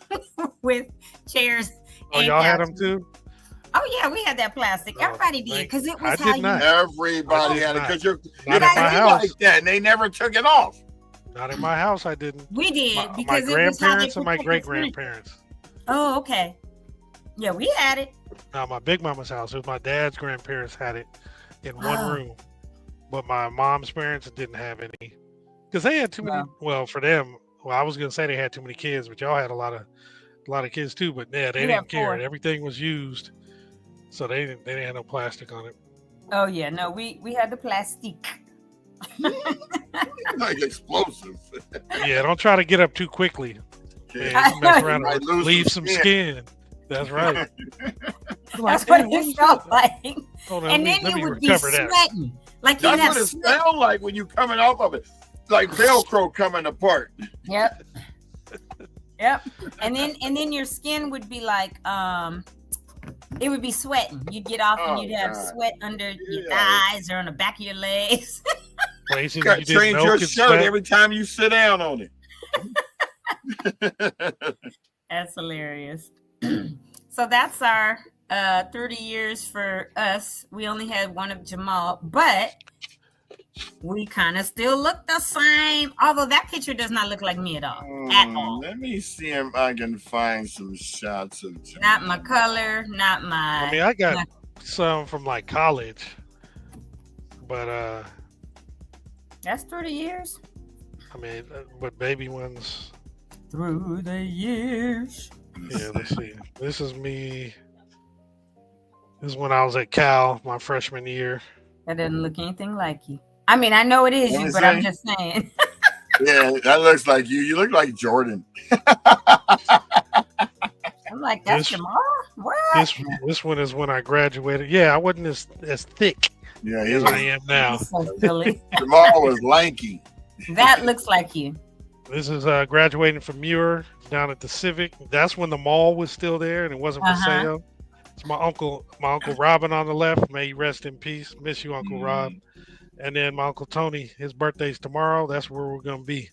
with chairs. Oh, and y'all had couches. them too? Oh yeah, we had that plastic. Oh, Everybody did because it was I how did you. not. Everybody I did had it not. because you're Not at my house. like that, and they never took it off. Not in my house. I didn't. We did My because it was how they grandparents and my protected great furniture. grandparents. Oh, okay. Yeah, we had it. Now my big mama's house. It was my dad's grandparents had it in one Oh. room, but my mom's parents didn't have any because they had too many. Wow. Well, for them, I was gonna say they had too many kids, but y'all had a lot of kids too. But yeah, they We had didn't care. 4. Everything was used, so they didn't have no plastic on it. Oh yeah, no, we had the plastic. Like explosive. Yeah, don't try to get up too quickly. Yeah. Man, you mess around Might and lose leave some some skin. That's right. That's what it felt like. Hold on, And let then me it would be recover that. sweating, like you That's have what it sweat. sounds like when you coming off of it, like Velcro coming apart. Yep. Yep. And then your skin would be like it would be sweating. You'd get off and Oh, you'd have God. sweat under your Yeah. thighs or on the back of your legs. Places You got to you didn't change know your could shirt sweat. every time you sit down on it. That's hilarious. So that's our 30 years for us. We only had one of Jamal, but we kind of still look the same. Although that picture does not look like me at all. At all. Let me see if I can find some shots of Jamal. Not my color, not my. I mean, I got some from like college, but That's 30 years. I mean, but baby ones. Through the years. Yeah, let's see. This is me. This is when I was at Cal, my freshman year. That doesn't look anything like you. I mean, I know it is Let you, me but I'm see. just saying. Yeah, that looks like you. You look like Jordan. I'm like, that's This- Jamal? What? This one is when I graduated. Yeah, I wasn't as thick Yeah, he as was, I am now. That's so silly. Jamal was lanky. That looks like you. This is graduating from Muir down at the Civic. That's when the mall was still there and it wasn't for Uh-huh. sale. It's my uncle Robin on the left. May he rest in peace. Miss you, Uncle Rob. And then my Uncle Tony, his birthday's tomorrow. That's where we're gonna be.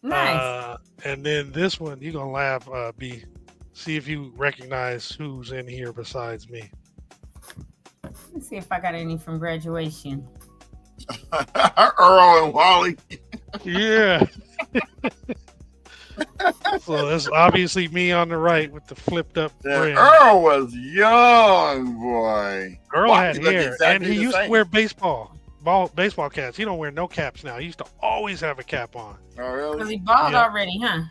Nice. And then this one, you're gonna laugh, B. See if you recognize who's in here besides me. Let's see if I got any from graduation. Earl and Wally. Yeah. So that's obviously me on the right with the flipped up Yeah, brim. Earl was young, boy. Earl Why? had He looked hair, exactly and he the used to same. wear baseball caps. He don't wear no caps now. He used to always have a cap on. Oh, Because really? he bald Yeah. already, huh?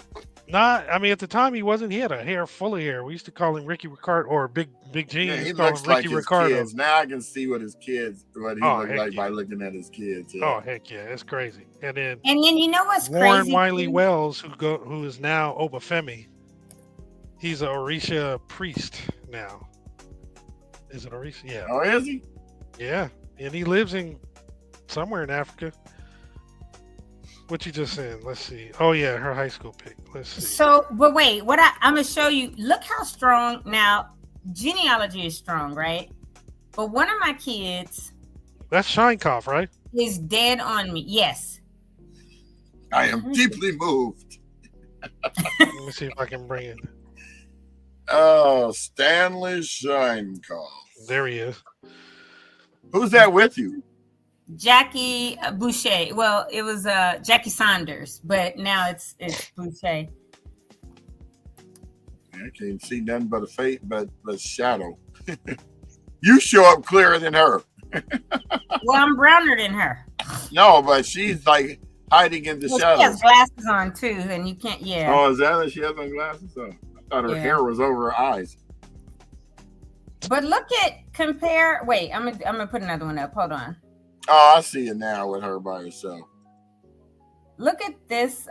Not, I mean, at the time he wasn't. He had a hair full of hair. We used to call him Ricky Ricardo or Big Jeans. Yeah, we he used to call looks him like Ricky his Ricardo. kids. Now I can see what he Oh, looked heck like yeah. by looking at his kids. Yeah. Oh heck yeah, it's crazy. And then And then you know what's Warren crazy? Wiley too? Wells, who is now Obafemi. He's a Orisha priest now. Is it Orisha? Yeah, Oh, is he? yeah. And he lives in somewhere in Africa. What you just saying? Let's see. Oh yeah, her high school pic. Let's see. So, but wait, I'm gonna show you. Look how strong now. Genealogy is strong, right? But one of my kids That's Shinekoff, right? is dead on me. Yes. I am deeply moved. Let me see if I can bring it. Oh, Stanley Shinekoff. There he is. Who's that with you? Jackie Boucher. Well, it was Jackie Saunders, but now it's Boucher. I can't see nothing but a face, but shadow. You show up clearer than her. Well, I'm browner than her. No, but she's like hiding in the shadows. She has glasses on too, and you can't. Yeah. Oh, is that she has on glasses on? I thought her hair was over her eyes. But compare. Wait, I'm gonna put another one up. Hold on. Oh, I see it now with her by herself. Look at this.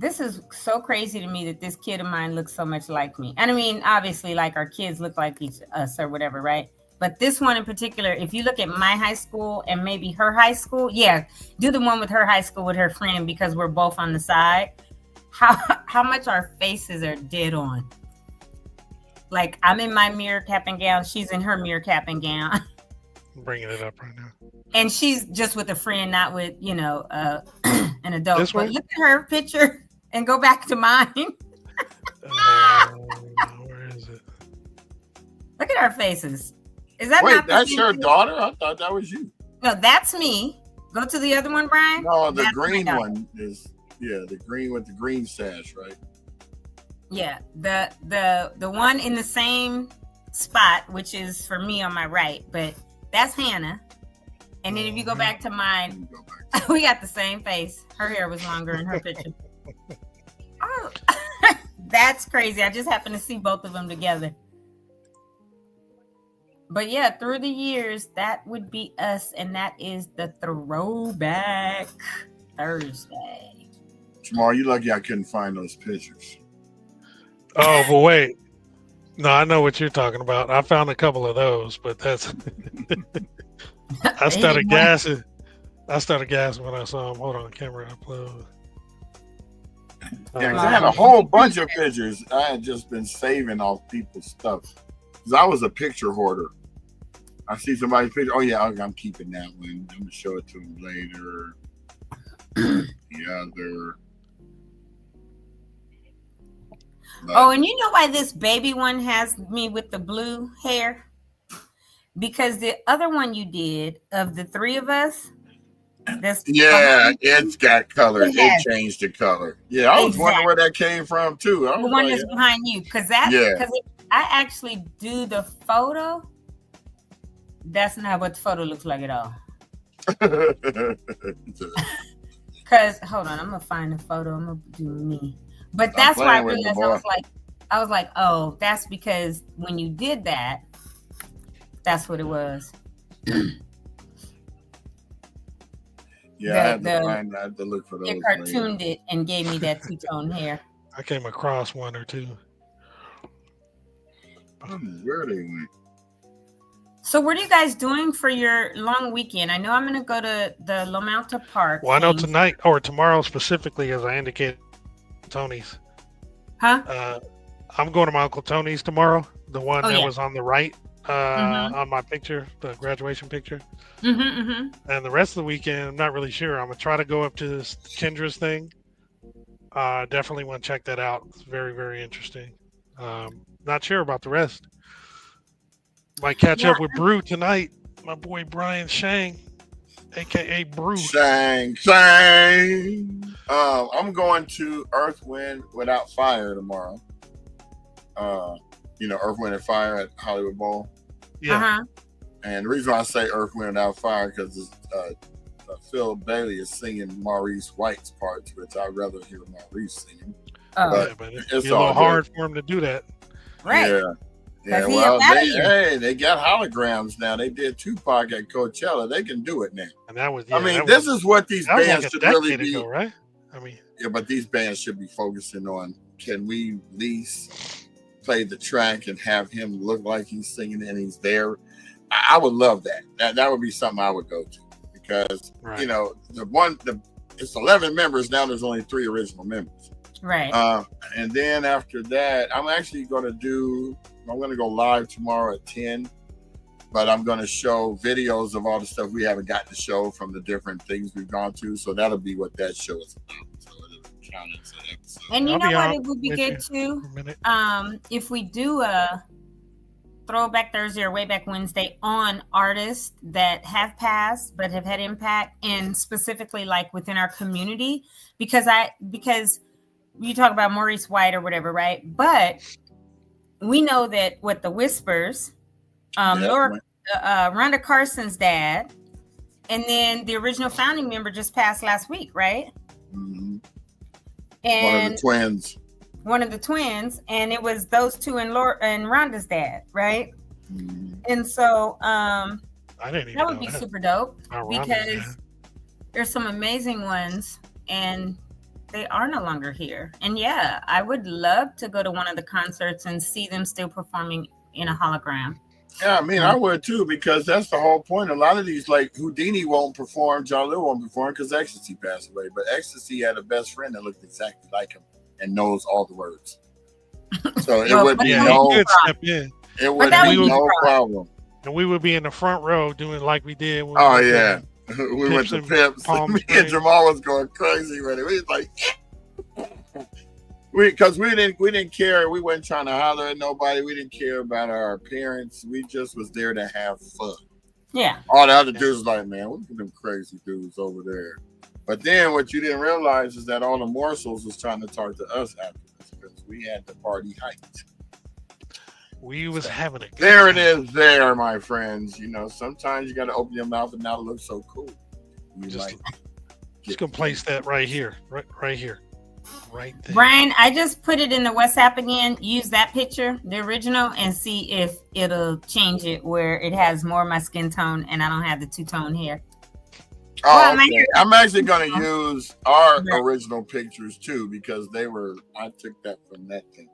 This is so crazy to me that this kid of mine looks so much like me. And I mean, obviously, like our kids look like us or whatever, right? But this one in particular, if you look at my high school and maybe her high school, do the one with her high school with her friend because we're both on the side. How much our faces are dead on. Like I'm in my mirror cap and gown, she's in her mirror cap and gown. I'm bringing it up right now. And she's just with a friend, not with, an adult. This but one? look at her picture and go back to mine. Where is it? Look at our faces. Is that Wait, not that's your daughter? I thought that was you. No, that's me. Go to the other one, Brian. No, the That's green my daughter. one is the green with the green sash, right? Yeah, the one in the same spot, which is for me on my right, but that's Hannah. And then if you go back to mine, we got the same face. Her hair was longer in her picture. Oh, that's crazy. I just happened to see both of them together. But yeah, through the years, that would be us, and that is the Throwback Thursday. Jamal, you lucky I couldn't find those pictures. Oh, but wait. No, I know what you're talking about. I found a couple of those, but that's. I started gassing. When I saw them. Hold on, camera upload. Yeah, 'cause I had a whole bunch of pictures. I had just been saving off people's stuff. Because I was a picture hoarder. I see somebody's picture. Oh, yeah, I'm keeping that one. I'm going to show it to them later. The other. Oh, and you know why this baby one has me with the blue hair? Because the other one you did of the three of us, it's got color. It changed the color. Yeah, I was wondering where that came from too. The one that's behind you, because I actually do the photo. That's not what the photo looks like at all. Because hold on, I'm gonna find the photo. I'm gonna do me. But that's why I realized I was like, oh, that's because when you did that, that's what it was. Yeah, I had to look for those. It cartooned it and gave me that two-tone hair. I came across one or two. I don't know where they went. So what are you guys doing for your long weekend? I know I'm going to go to the Lomouta Park. Well, I know tonight or tomorrow specifically, as I indicated, Tony's. Huh? I'm going to my Uncle Tony's tomorrow. The one that was on the right on my picture, the graduation picture. And the rest of the weekend, I'm not really sure. I'm going to try to go up to this Kendra's thing. Definitely want to check that out. It's very, very interesting. Not sure about the rest. Might catch up with Brew tonight. My boy Brian Shang, aka Brew. Shang. I'm going to Earth, Wind Without Fire tomorrow. Earth, Wind, and Fire at Hollywood Bowl. Yeah. And the reason why I say Earth, Wind Without Fire because Phil Bailey is singing Maurice White's parts, which I'd rather hear Maurice singing. But it's a little hard for him to do that. Right. Yeah. Yeah, well, they got holograms now. They did Tupac at Coachella. They can do it now. And that was. This is what these bands should really be. Ago, right? But these bands should be focusing on: can we at least play the track and have him look like he's singing and he's there? I would love that. That would be something I would go to because it's 11 members now. There's only 3 original members. Right. And then after that, I'm going to go live tomorrow at 10, but I'm going to show videos of all the stuff we haven't gotten to show from the different things we've gone to. So that'll be what that show is about. So it'll count as an episode. And you know what? It would be good too. If we do Throwback Thursday or Way Back Wednesday on artists that have passed but have had impact, and specifically like within our community, because you talk about Maurice White or whatever, right? But we know that with the Whispers, Rhonda Carson's dad, and then the original founding member just passed last week, right? Mm-hmm. And one of the twins, and it was those two and Rhonda's dad, right? Mm-hmm. And so I didn't even that would know be that. super dope, Rhonda's because dad. there's some amazing ones, and they are no longer here. And yeah, I would love to go to one of the concerts and see them still performing in a hologram. Yeah, I mean, I would too, because that's the whole point. A lot of these, like Houdini won't perform, Jalil won't perform because Ecstasy passed away. But Ecstasy had a best friend that looked exactly like him and knows all the words. So it would be no problem. And we would be in the front row doing like we did. When oh, yeah. We went to Pips. Me and Jamal was going crazy with it. We was like, because we didn't care. We weren't trying to holler at nobody. We didn't care about our appearance. We just was there to have fun. Yeah. All the other dudes was like, man, look at them crazy dudes over there. But then what you didn't realize is that all the morsels was trying to talk to us afterwards, because we had the party hyped. We was having a good there time. It is there, my friends. You know, sometimes you got to open your mouth and now it looks so cool. You just gonna place that right here, right here, right there. Brian, I just put it in the WhatsApp again. Use that picture, the original, and see if it'll change it where it has more of my skin tone and I don't have the two-tone hair. Oh, okay. I'm actually going to use our original pictures too, because I took that from that thing.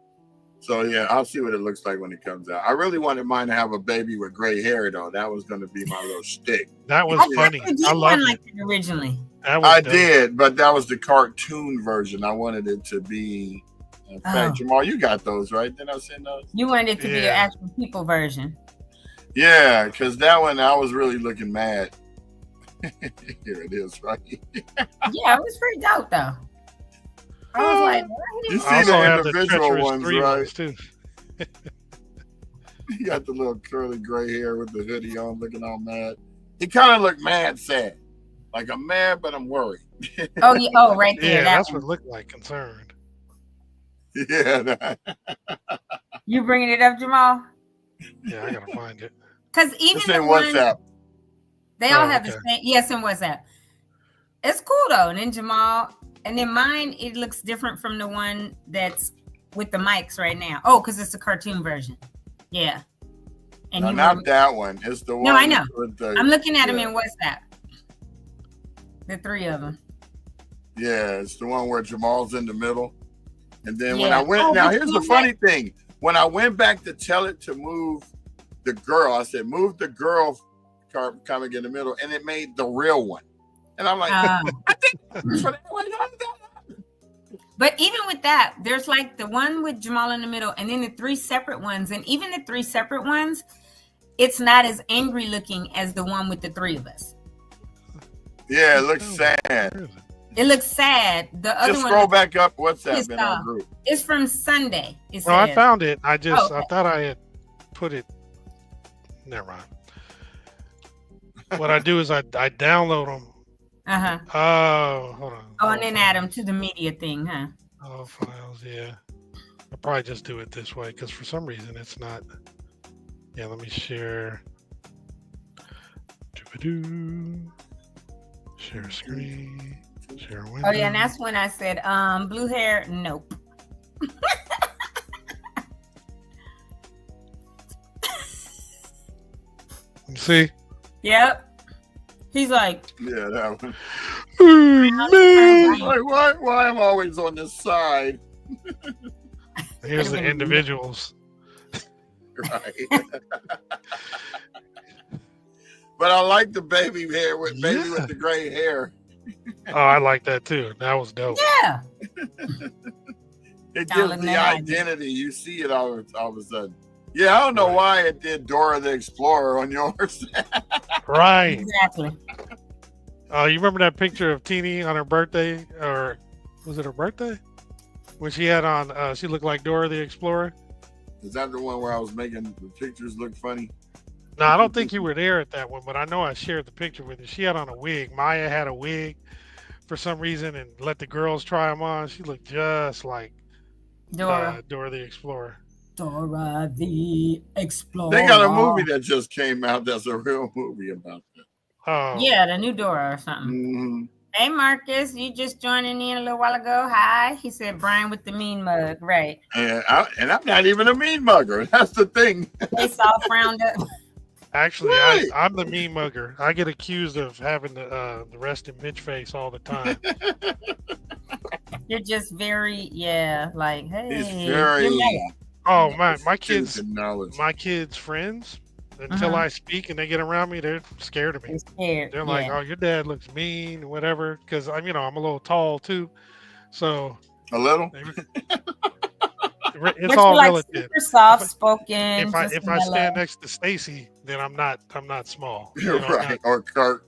So yeah, I'll see what it looks like when it comes out. I really wanted mine to have a baby with gray hair though. That was going to be my little shtick. That was funny. I loved it. Like it originally. I did, but that was the cartoon version. I wanted it to be. In fact, Jamal, you got those, right? Did I send those? You wanted it to be an actual people version. Yeah, because that one I was really looking mad. Here it is, right? Yeah, it was pretty dope though. I was like, you see the individual ones, right? Too. He got the little curly gray hair with the hoodie on, looking all mad. He kind of looked mad, sad. Like, I'm mad, but I'm worried. Oh, yeah. Oh, right there. Yeah, that's what it looked like, concerned. Yeah. You bringing it up, Jamal? Yeah, I gotta find it. Because even it's in WhatsApp. They all have the same. Yes, in WhatsApp. It's cool though. And then Jamal, and then mine, it looks different from the one that's with the mics right now. Oh, because it's the cartoon version. Yeah. And no, not that one. It's the one. No, I know. I'm looking at them in WhatsApp. The three of them. Yeah, it's the one where Jamal's in the middle. And then when I went, now here's the funny thing. When I went back to tell it to move the girl, I said, move the girl coming in the middle, and it made the real one. And I'm like, I think for that one. But even with that, there's like the one with Jamal in the middle, and then the three separate ones. And even the three separate ones, it's not as angry looking as the one with the three of us. Yeah, it looks sad. It looks sad. The other just one. Scroll back up. What's that in our group? It's from Sunday. No, I found it. I thought I had put it. Never mind. What I do is I download them. Oh, hold on. Oh, and then add them to the media thing, huh? Oh, files, yeah. I'll probably just do it this way because for some reason it's not. Yeah, let me share. Share screen. Share window. Oh yeah, and that's when I said, blue hair, nope. You see? Yep. He's like, yeah, that one. Man. Like, why I'm always on this side? Here's the individuals. Right. But I like the baby hair with the gray hair. Oh, I like that too. That was dope. Yeah. It gives the identity. You see it all of a sudden. Yeah, I don't know why it did Dora the Explorer on yours. Right. Exactly. You remember that picture of Teeny on her birthday, or was it her birthday? When she had on, she looked like Dora the Explorer. Is that the one where I was making the pictures look funny? No, I don't think you were there at that one, but I know I shared the picture with her. She had on a wig. Maya had a wig for some reason and let the girls try them on. She looked just like Dora the Explorer. Dora the Explorer. They got a movie that just came out that's a real movie about that. Oh. Yeah, the new Dora or something. Mm-hmm. Hey, Marcus, you just joining in a little while ago. Hi. He said Brian with the mean mug. Right. And I'm not even a mean mugger. That's the thing. Face all frowned up. Actually, Right. I'm the mean mugger. I get accused of having the resting bitch face all the time. You're just very, like, hey. He's very. Oh man, my kids' friends. Until I speak and they get around me, they're scared of me. They're like, "Oh, your dad looks mean, whatever." Because I'm a little tall too, so a little. It's all like relative. Super soft spoken. If I stand next to Stacy, then I'm not small. Right, or Kurt.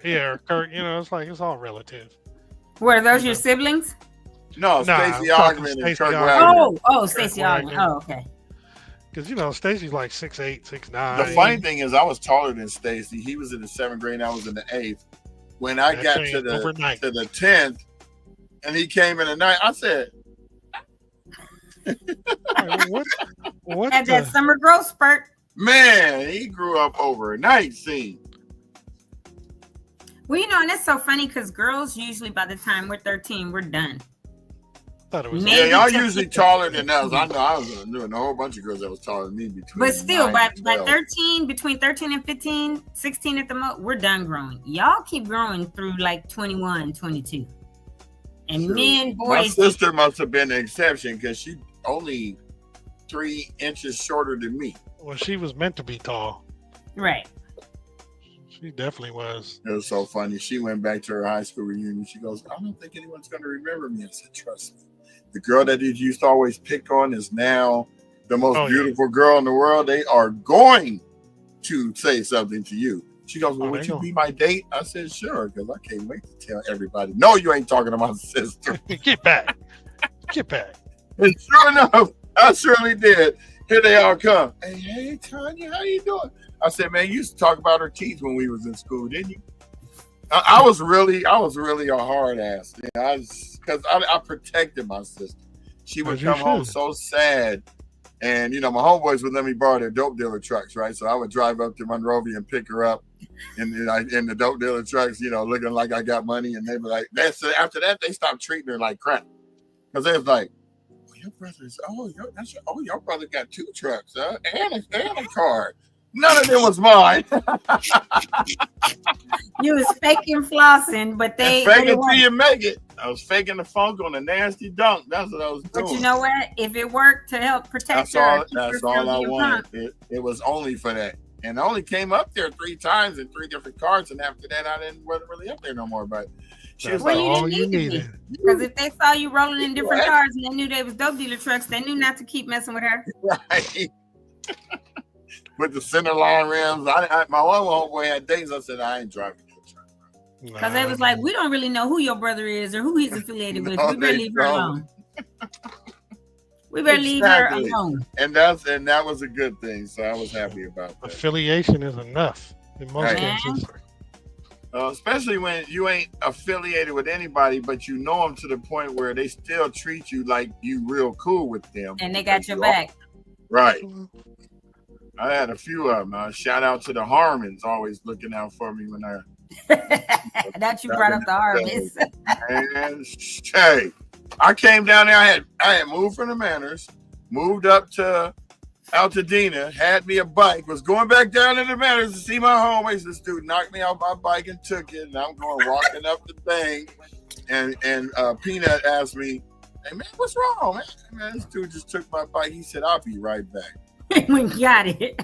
Yeah, or Kurt. It's all relative. What are those your siblings? No, Stacey Ogman and Kurt Wagner. Oh, Stacey Ogman. Oh, okay. Because Stacy's like 6'8", 6'9". The funny thing is, I was taller than Stacy. He was in the 7th grade, and I was in the 8th. When I got to the 10th, and he came in the 9th, I said, "What?" Had that summer growth spurt. Man, he grew up overnight. See. Well, and it's so funny because girls usually by the time we're 13, we're done. Yeah, y'all usually taller than us. I know I was doing a whole bunch of girls that was taller than me But still, by 13, between 13 and 15, 16 at the most, we're done growing. Y'all keep growing through like 21, 22. And men, boys. My sister must have been the exception because she only 3 inches shorter than me. Well, she was meant to be tall. Right. She definitely was. It was so funny. She went back to her high school reunion. She goes, "I don't think anyone's going to remember me." I said, "Trust me. The girl that you used to always pick on is now the most beautiful girl in the world. They are going to say something to you." She goes, "Well, would you be my date?" I said, "Sure," because I can't wait to tell everybody. No, you ain't talking to my sister. Get back. Get back. And sure enough, I surely did. Here they all come. Hey, Tanya, how you doing? I said, "Man, you used to talk about her teeth when we was in school, didn't you?" I was really a hard ass. Because I protected my sister. She would come home so sad. And, my homeboys would let me borrow their dope dealer trucks, right? So I would drive up to Monrovia and pick her up in the dope dealer trucks, looking like I got money. And they were like, after that, they stopped treating her like crap. Because they was like, your brother got 2 trucks, huh? And a car. None of them was mine. You was faking flossing, but they faking till you make it. I was faking the funk on a nasty dunk. That's what I was doing. But you know what? If it worked to help protect her, that's all I wanted. It was only for that. And I only came up there 3 times in 3 different cars, and after that, I wasn't really up there no more. But she was all you needed. Because if they saw you rolling in different cars and they knew they was dope dealer trucks, they knew not to keep messing with her. Right. With the center line rims. My one homeboy had days. I said, "I ain't driving your truck." Because they was like, "We don't really know who your brother is or who he's affiliated with. We better leave her alone. We better leave her alone." And that was a good thing. So I was happy about that. Affiliation is enough in most cases. Especially when you ain't affiliated with anybody, but you know them to the point where they still treat you like you real cool with them. And they got your back. Right. I had a few of them. Shout out to the Harmons, always looking out for me when I. That you brought up the Harmons. And hey, I came down there. I had moved from the Manors, moved up to Altadena, had me a bike, was going back down to the Manors to see my homies. This dude knocked me off my bike and took it, and I'm going walking up the thing, and Peanut asked me, "Hey man, what's wrong, man? This dude just took my bike." He said, "I'll be right back." We got it.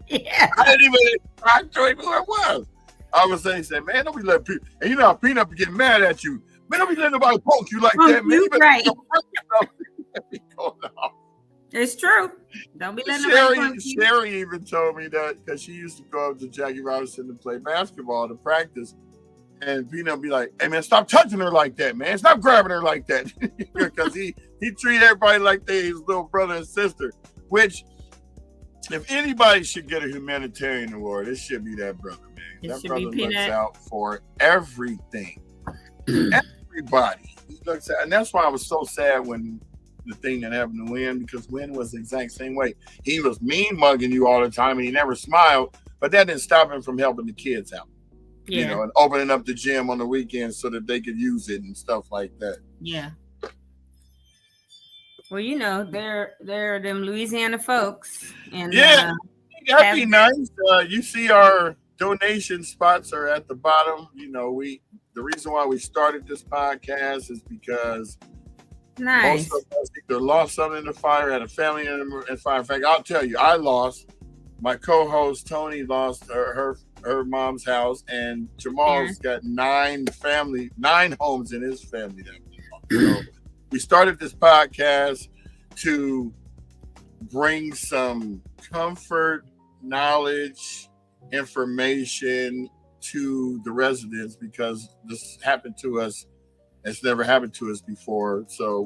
Yeah. I didn't even talk to him who it was. I was saying, he said, "Man, don't be letting people," and Peanut be getting mad at you. "Man, don't be letting nobody poke you like that, man." Right. It's true. Don't be letting nobody poke you. Sherry even told me that because she used to go up to Jackie Robinson to play basketball to practice. And Peanut be like, "Hey man, stop touching her like that, man. Stop grabbing her like that," because he treat everybody like they his little brother and sister. Which, if anybody should get a humanitarian award, it should be that brother, man. That brother looks out for everything, everybody. He looks out, and that's why I was so sad when the thing that happened to Win, because Win was the exact same way. He was mean mugging you all the time, and he never smiled. But that didn't stop him from helping the kids out. Yeah. You know, and opening up the gym on the weekends so that they could use it and stuff like that. Yeah. Well, you know, they're them Louisiana folks. And yeah, that'd be nice. You see our donation spots are at the bottom. You know, the reason why we started this podcast is because most of us either lost something in the fire, had a family in the fire. In fact, I'll tell you, I lost. My co-host Tony lost her mom's house, and Jamal's got 9 homes in his family. So we started this podcast to bring some comfort, knowledge, information to the residents, because this happened to us. It's never happened to us before. So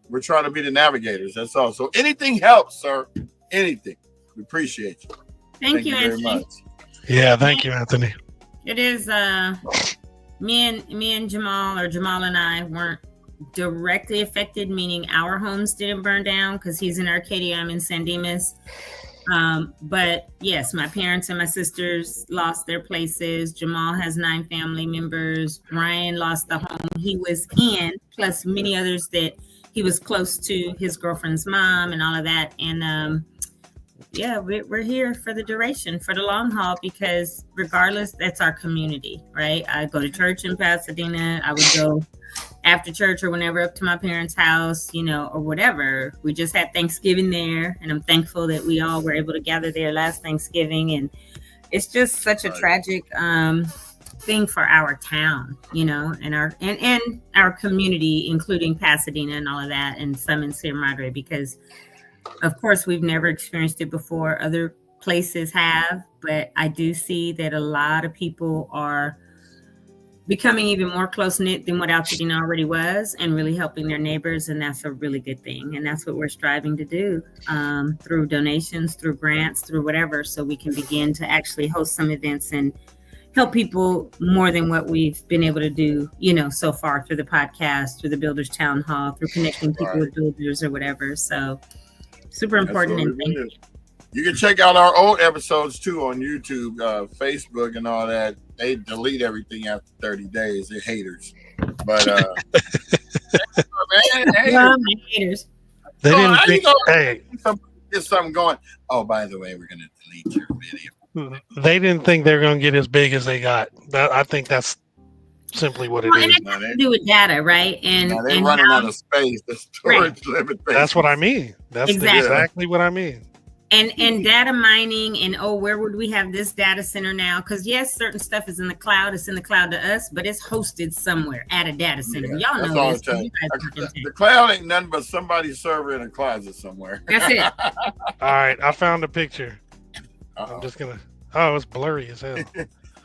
we're trying to be the navigators. That's all. So anything helps, sir. Anything. We appreciate you. Thank you very Anthony. much. Yeah, thank you, Anthony. It is me and Jamal and I weren't directly affected, meaning our homes didn't burn down because he's in Arcadia, I'm in San Dimas. But yes, my parents and my sisters lost their places. Jamal has 9 family members. Ryan lost the home he was in, plus many others that he was close to, his girlfriend's mom and all of that. And yeah, we're here for the duration, for the long haul, because regardless, that's our community, right? I go to church in Pasadena. I would go after church or whenever up to my parents' house, you know, or whatever. We just had Thanksgiving there, and I'm thankful that we all were able to gather there last Thanksgiving. And it's just such a tragic thing for our town, you know, and our community, including Pasadena and all of that, and some in Sierra Madre, because of course, we've never experienced it before. Other places have, but I do see that a lot of people are becoming even more close-knit than what Altadena already was, and really helping their neighbors. And that's a really good thing. And that's what we're striving to do through donations, through grants, through whatever, so we can begin to actually host some events and help people more than what we've been able to do, you know, so far through the podcast, through the Builders Town Hall, through connecting people with builders or whatever. So super important. And thank you. You can check out our old episodes too on YouTube, Facebook, and all that. They delete everything after 30 days. They're haters. But haters. They didn't think, hey, get something going. Oh, by the way, we're gonna delete your video. They didn't think they were gonna get as big as they got. I think that's simply what it is. And it has to do with data, right? And they're running out of space. The storage limit. That's what I mean. That's exactly what I mean. And data mining, and where would we have this data center now? Because yes, certain stuff is in the cloud. It's in the cloud to us, but it's hosted somewhere at a data center. Y'all know this. The cloud ain't nothing but somebody's server in a closet somewhere. That's it. All right, I found a picture. I'm just gonna. Oh, it's blurry as hell.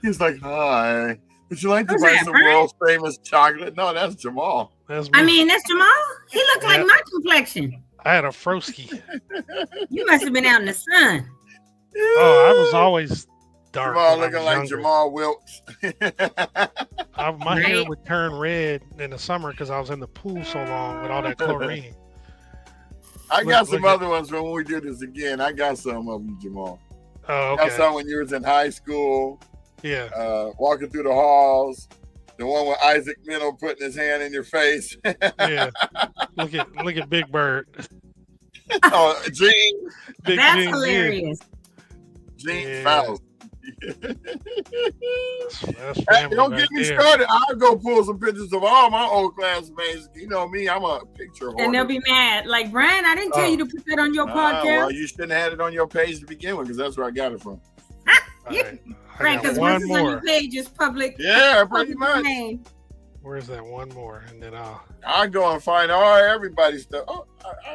He's like, "Hi, would you like to buy some world famous chocolate?" No, that's Jamal. That's I mean, that's Jamal. He looked like my complexion. I had a Froski. You must have been out in the sun. Oh, I was always dark. Jamal looking like Jamal Wilkes. My hair would turn red in the summer because I was in the pool so long with all that chlorine. I got some other ones when we do this again. I got some of them, Jamal. Oh, okay. I got some when you was in high school. Yeah. Walking through the halls. The one with Isaac Minnow putting his hand in your face. Yeah. Look at Big Bird. Oh, Gene. That's Gene, hilarious. Gene Faust. Hey, don't get me started. I'll go pull some pictures of all my old classmates. You know me, I'm a picture hoarder. And they'll be mad. Like, Brian, I didn't tell you to put that on your podcast. Well, you shouldn't have had it on your page to begin with, because that's where I got it from. Right, because once it's on your page, it's public. Yeah, pretty much. Where's that one more? And then I'll go and find everybody's stuff. Oh,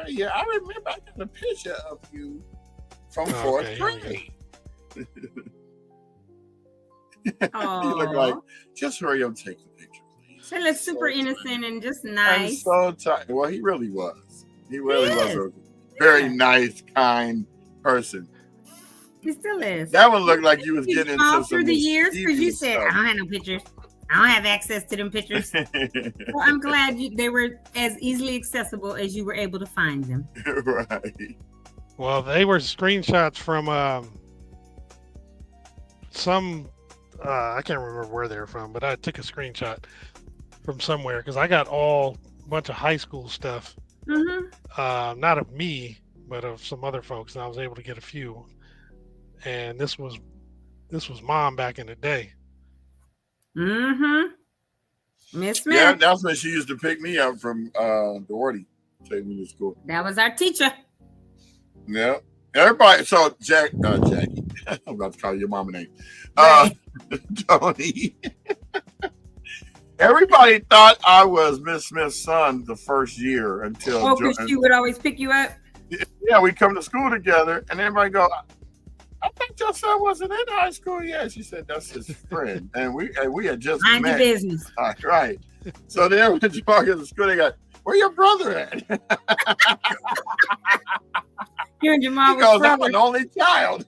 yeah, I remember I got a picture of you from fourth grade. You look like, just hurry up and take the picture, please. They look super innocent and just I'm nice. so tired. Well, he really was. He really was a very nice, kind person. He still is. That one looked like you was getting into some through the years because you said, stuff. I don't have no pictures. I don't have access to them pictures. Well, I'm glad they were as easily accessible as you were able to find them. Right. Well, they were screenshots from some, I can't remember where they're from, but I took a screenshot from somewhere because I got a bunch of high school stuff. Mm-hmm. Not of me, but of some other folks, and I was able to get a few. And this was Mom back in the day. Mm-hmm. Miss Smith. Yeah, that's when she used to pick me up from Doherty, take me to school. That was our teacher. Yeah. Everybody, so Jackie, I'm about to call your mama name. Tony. Everybody thought I was Miss Smith's son the first year until because she would always pick you up. Yeah, we come to school together, and everybody go, I think your son wasn't in high school yet. She said that's his friend, and we had just Mind met. your business. Right. So then when you walk into school, they got, where your brother at? You and your mom He goes, was I'm an only child.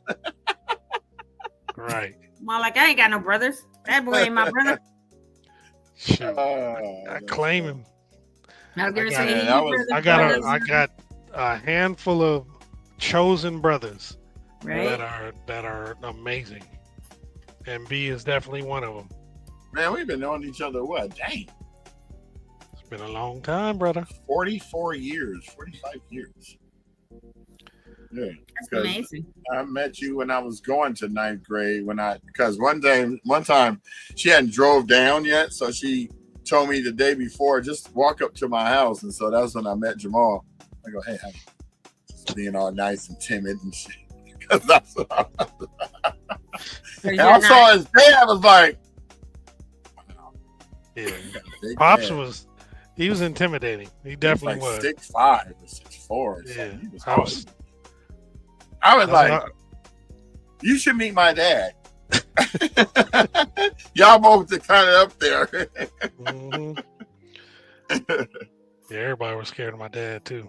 Right. Mom, like, I ain't got no brothers. That boy ain't my brother. Shoot. I claim him. I got a handful of chosen brothers right? that are amazing, and B is definitely one of them. Man, we've been knowing each other, what? Dang. It's been a long time, brother. 44 years, 45 years. Yeah. That's amazing. I met you when I was going to ninth grade because one time she hadn't drove down yet, so she told me the day before, just walk up to my house, and so that's when I met Jamal. I go, hey, I'm just being all nice and timid and shit. Because that's what I was. And I saw his dad, I was like, wow. Yeah. Pops was intimidating. He definitely was. 6'5" or 6'4". Yeah. He was I was like, you should meet my dad. Y'all both are kind of up there. Mm-hmm. Yeah, everybody was scared of my dad too.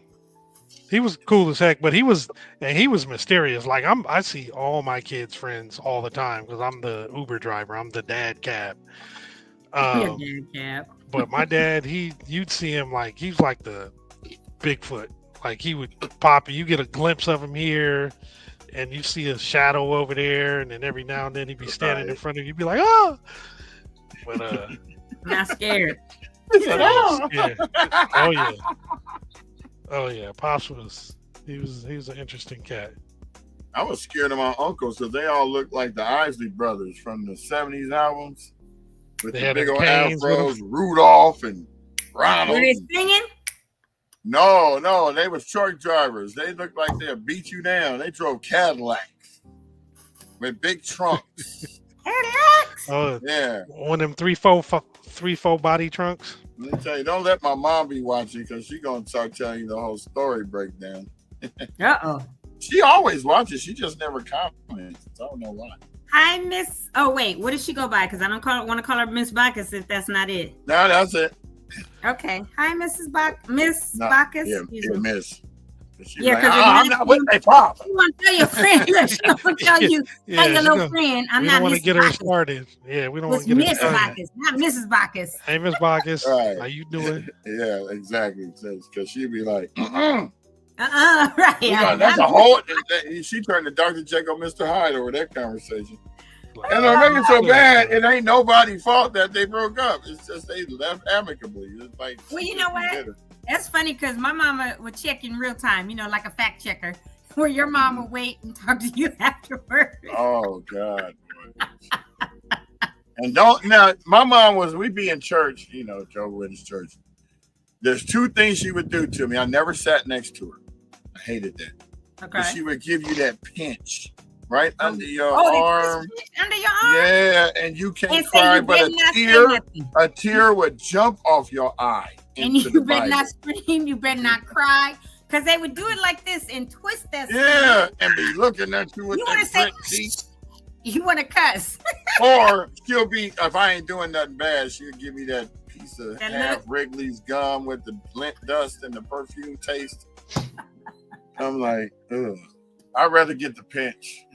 He was cool as heck, but he was mysterious. Like I see all my kids' friends all the time because I'm the Uber driver. I'm the dad cab. Dad cab. But my dad, you'd see him like he's like the Bigfoot. Like he would pop, you get a glimpse of him here, and you see a shadow over there, and then every now and then he'd be standing in front of you. You'd be like, oh, but not scared. Oh yeah, Pops was he was an interesting cat. I was scared of my uncles because they all looked like the Isley Brothers from the 70s albums with the big old afros, Rudolph and Ronald. Were they singing? No, they was truck drivers. They looked like they'd beat you down. They drove Cadillacs with big trunks. Cadillacs? Oh yeah, one of them 3/4 body trunks. Let me tell you, don't let my mom be watching because she's gonna start telling you the whole story breakdown. She always watches. She just never comments. I don't know why. Hi, Miss. Oh wait, what does she go by? Because I don't want to call her Miss Bacchus if that's not it. No, that's it. Okay. Hi, Miss Bacchus. Yeah, Miss. Yeah, because I'm not with my pop. You want to tell your friend? She don't tell you, hey, your little friend. I'm not. We don't want to get her started. Yeah, we don't want to get her started. Miss Bacchus, not Mrs. Bacchus. Hey, Miss Bacchus, right. How you doing? Yeah, exactly. Because she'd be like, right. That's a whole. She turned to Dr. Jekyll, Mr. Hyde over that conversation. And they're making so bad, it ain't nobody's fault that they broke up. It's just they left amicably. It's like, well, you know what? That's funny because my mama would check in real time, like a fact checker, where your mom would wait and talk to you afterwards. Oh, God. And my mom we'd be in church, Jehovah's Witness church. There's two things she would do to me. I never sat next to her. I hated that. Okay. But she would give you that pinch. Right under your arm. Under your arm? Yeah, and you can't cry, but a tear would jump off your eye. And you better not scream, you better not cry. Because they would do it like this and twist that. Yeah, and be looking at you with that grit teeth. You want to cuss? Or she'll be, if I ain't doing nothing bad, she'll give me that piece of That half look. Wrigley's gum with the lint dust and the perfume taste. I'm like, ugh. I'd rather get the pinch.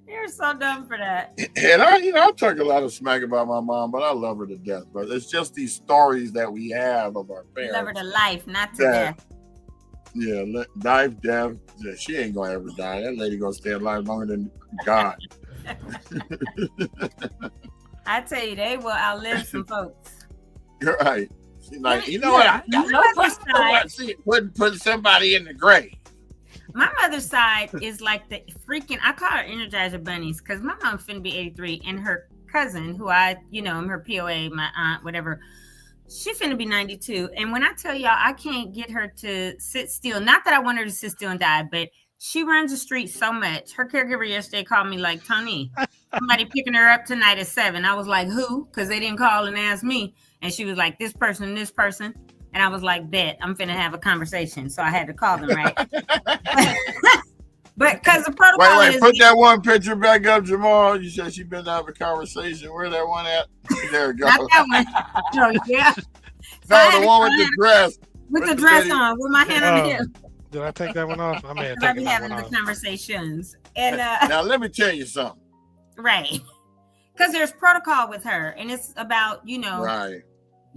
You're so dumb for that. And I talk a lot of smack about my mom, but I love her to death. But it's just these stories that we have of our You parents. love her to life, not to that- death. Yeah, life, death. She ain't gonna ever die. That lady gonna stay alive longer than God. I tell you, they will outlive some folks. You're right. She's like, you know Yeah, what? I got my no mother's problem side- with see putting somebody in the grave. My mother's side is like the freaking, I call her Energizer Bunnies, because my mom finna be 83, and her cousin, who I'm her POA, my aunt, whatever, she finna be 92. And when I tell y'all, I can't get her to sit still. Not that I want her to sit still and die, but she runs the street so much. Her caregiver yesterday called me like, Tony, somebody picking her up tonight at 7. I was like, who? Because they didn't call and ask me. And she was like, this person and this person. And I was like, bet, I'm finna have a conversation. So I had to call them, right? But because the protocol Wait, is... put that one picture back up, Jamal. You said she been to have a conversation. Where that one at? There it goes. Not that one. No, yeah. So No, I had the to- one with the dress. with the with the dress teddy. on, with my hand on the hip. Did I take that one off? I may have Because I be taken that having one the off. conversations. And Now let me tell you something. right. Because there's protocol with her, and it's about, Right.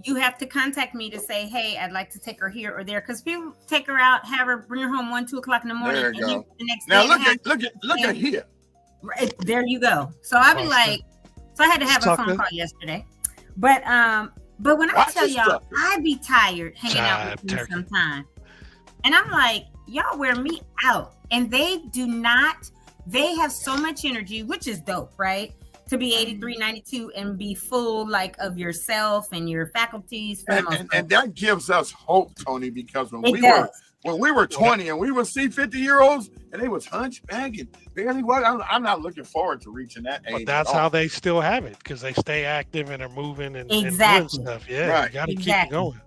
you have to contact me to say, hey, I'd like to take her here or there. Because people take her out, have her, bring her home 1, 2 o'clock in the morning. There you and go. the next Now day look at here. Right, there you go. So I'd be like, so I had to have a phone Sucker. call yesterday. But when I Watch tell this y'all, sucker. I be tired hanging out with them Turkey. sometimes. And I'm like, y'all wear me out. And they have so much energy, which is dope, right? To be 83, 92 and be full like of yourself and your faculties. For the most part. And that gives us hope, Tony, because when It we does. were 20 and we would see 50-year-olds and they was hunchback and barely walk, I'm not looking forward to reaching that age. But that's at all. how they still have it, because they stay active and are moving and Exactly. doing stuff. Yeah, Right. you got to keep it Exactly. going.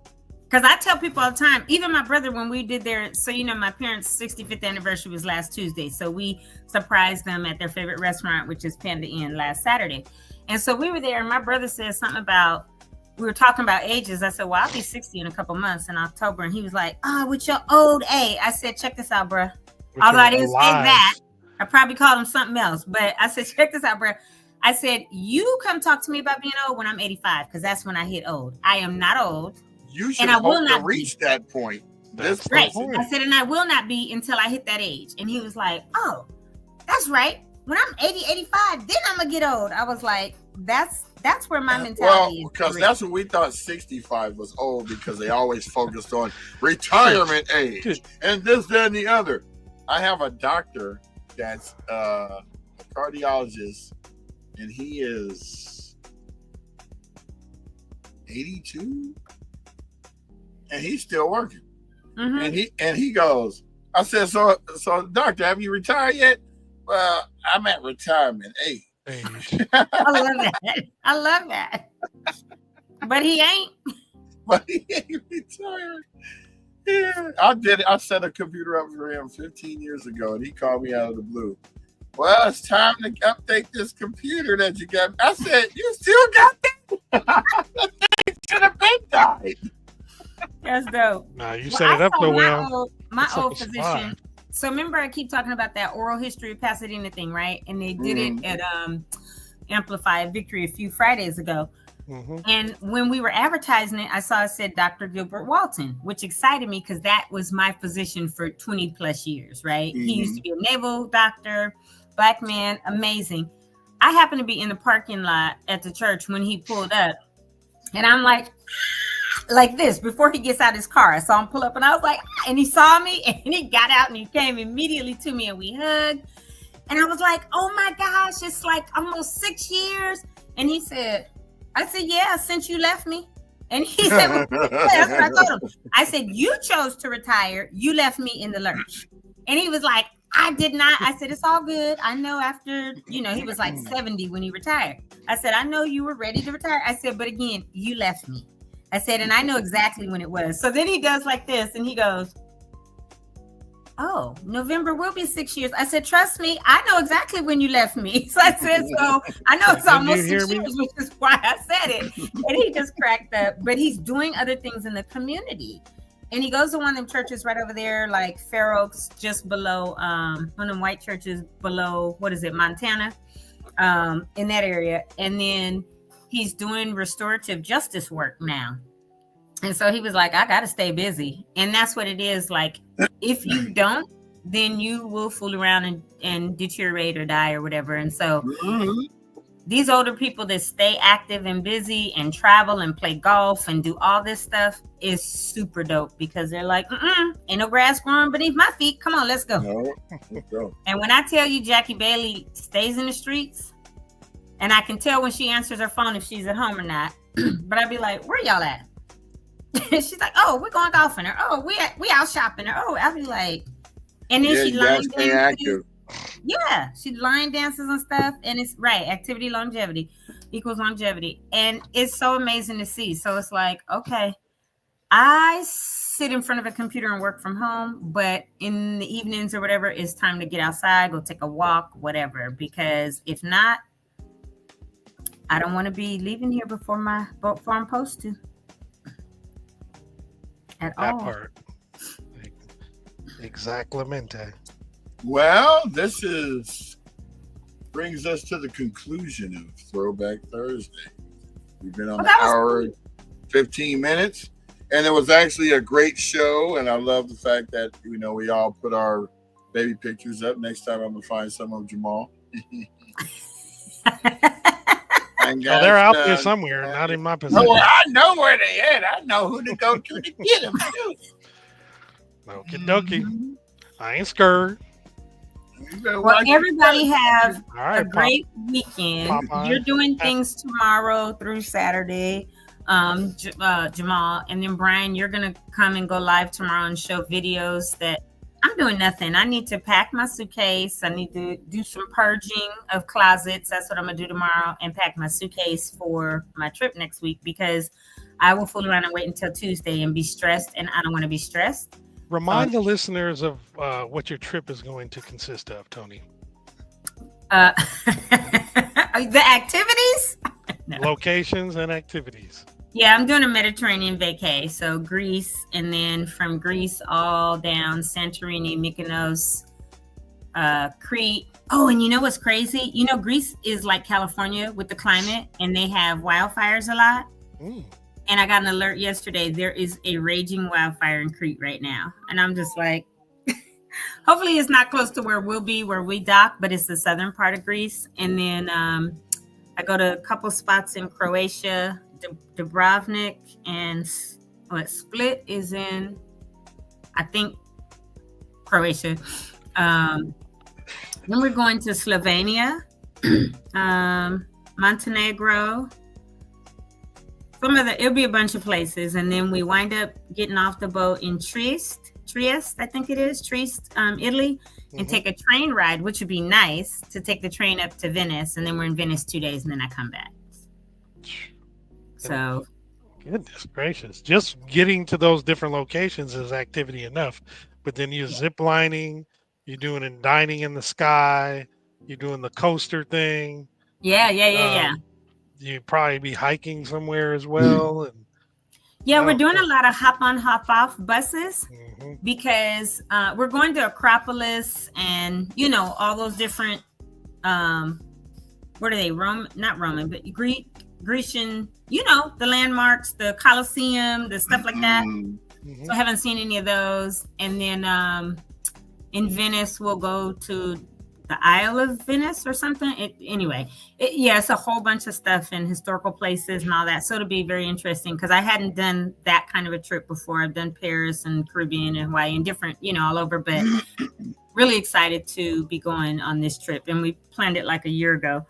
Because I tell people all the time, even my brother, when we did my parents' 65th anniversary was last Tuesday. So we surprised them at their favorite restaurant, which is Panda Inn, last Saturday. And so we were there, and my brother said something about, we were talking about ages. I said, well, I'll be 60 in a couple months in October. And he was like, with your old age. I said, check this out, bro. Although I didn't say that, I probably called him something else. But I said, check this out, bro. I said, you come talk to me about being old when I'm 85, because that's when I hit old. I am not old. You should and I will hope to not reach that point. That's This Right. person, I said, and I will not be until I hit that age. And he was like, oh, that's right. When I'm 80, 85, then I'm going to get old. I was like, that's where my mentality is. because that's what we thought 65 was old, because they always focused on retirement age and this, that, and the other. I have a doctor that's a cardiologist, and he is 82, and he's still working. Mhm. And he goes, I said, so doctor, have you retired yet? Well, I'm at retirement age. I love that. I love that. But he ain't. But he ain't retired. Yeah, I did it. I set a computer up for him 15 years ago, and he called me out of the blue. Well, it's time to update this computer that you got. I said, you still got that? That thing should have been died. That's dope. Nah, you set it up I so told well. My It's old like a physician. surprise. So remember, I keep talking about that oral history of Pasadena thing, right? And they did it at Amplify Victory a few Fridays ago. Mm-hmm. And when we were advertising it, I saw it said Dr. Gilbert Walton, which excited me because that was my physician for 20 plus years, right? He used to be a naval doctor, Black man, amazing. I happened to be in the parking lot at the church when he pulled up, and I'm like this before he gets out his car. I saw him pull up, and I was like, and he saw me, and he got out, and he came immediately to me, and we hugged. And I was like, oh my gosh, it's like almost 6 years. And he said, I said, yeah, since you left me. And he said, well, that's what I told him. I said, you chose to retire. You left me in the lurch. And he was like, I did not. I said, it's all good. I know after, he was like 70 when he retired. I said, I know you were ready to retire. I said, but again, you left me. I said, and I know exactly when it was. So then he does like this, and he goes, oh, November will be 6 years. I said, trust me, I know exactly when you left me. So I said, so I know it's almost 6 years, which is why I said it. And he just cracked up. But he's doing other things in the community. And he goes to one of them churches right over there, like Fair Oaks, just below one of them white churches below, what is it, Montana, in that area. And then he's doing restorative justice work now. And so he was like, I got to stay busy. And that's what it is. Like, if you don't, then you will fool around and deteriorate or die or whatever. And so these older people that stay active and busy and travel and play golf and do all this stuff is super dope, because they're like, ain't no grass growing beneath my feet. Come on, let's go. No, let's go. And when I tell you Jackie Bailey stays in the streets, and I can tell when she answers her phone if she's at home or not, but I'd be like, where y'all at? She's like, oh, we're going golfing, or oh, we out shopping, or oh, I'll be like, and then she line dances. Yeah, she line dances and stuff, and it's right. Activity longevity equals longevity, and it's so amazing to see. So it's like, okay, I sit in front of a computer and work from home, but in the evenings or whatever, it's time to get outside, go take a walk, whatever. Because if not, I don't want to be leaving here before I'm supposed to. At that all. part. Exactamente. Well, this brings us to the conclusion of Throwback Thursday. We've been on an hour and 15 minutes, and it was actually a great show. And I love the fact that we all put our baby pictures up. Next time I'm gonna find some of Jamal. They're out there somewhere, not in my possession. Oh, I know where they at. I know who to go to get them. Okie dokie. I ain't scared. Well, everybody have a great weekend. You're doing things tomorrow through Saturday, Jamal, and then Brian, you're gonna come and go live tomorrow and show videos that I'm doing nothing. I need to pack my suitcase. I need to do some purging of closets. That's what I'm gonna do tomorrow, and pack my suitcase for my trip next week, because I will fool around and wait until Tuesday and be stressed, and I don't want to be stressed. Remind the listeners of what your trip is going to consist of, Tony. The activities? No. Locations and activities. Yeah, I'm doing a Mediterranean vacay. So Greece, and then from Greece all down Santorini, Mykonos, Crete. Oh, and you know what's crazy? You know, Greece is like California with the climate, and they have wildfires a lot. And I got an alert yesterday. There is a raging wildfire in Crete right now. And I'm just like, hopefully it's not close to where we'll be, where we dock, but it's the southern part of Greece. And then I go to a couple spots in Croatia, Dubrovnik, and Split is in, I think, Croatia. Then we're going to Slovenia, Montenegro. It'll be a bunch of places, and then we wind up getting off the boat in Trieste, I think it is, Italy, and take a train ride, which would be nice to take the train up to Venice, and then we're in Venice 2 days, and then I come back. So, goodness gracious, just getting to those different locations is activity enough. But then you're zip lining, you're doing dining in the sky, you're doing the coaster thing. Yeah. You'd probably be hiking somewhere as well. And we're doing a lot of hop on, hop off buses, because we're going to Acropolis and, all those different, what are they? Not Roman, but Grecian, the landmarks, the Colosseum, the stuff like that. So I haven't seen any of those. And then in Venice, we'll go to the Isle of Venice or something. It's a whole bunch of stuff and historical places and all that. So it'll be very interesting, because I hadn't done that kind of a trip before. I've done Paris and Caribbean and Hawaii and different, all over, but really excited to be going on this trip. And we planned it like a year ago.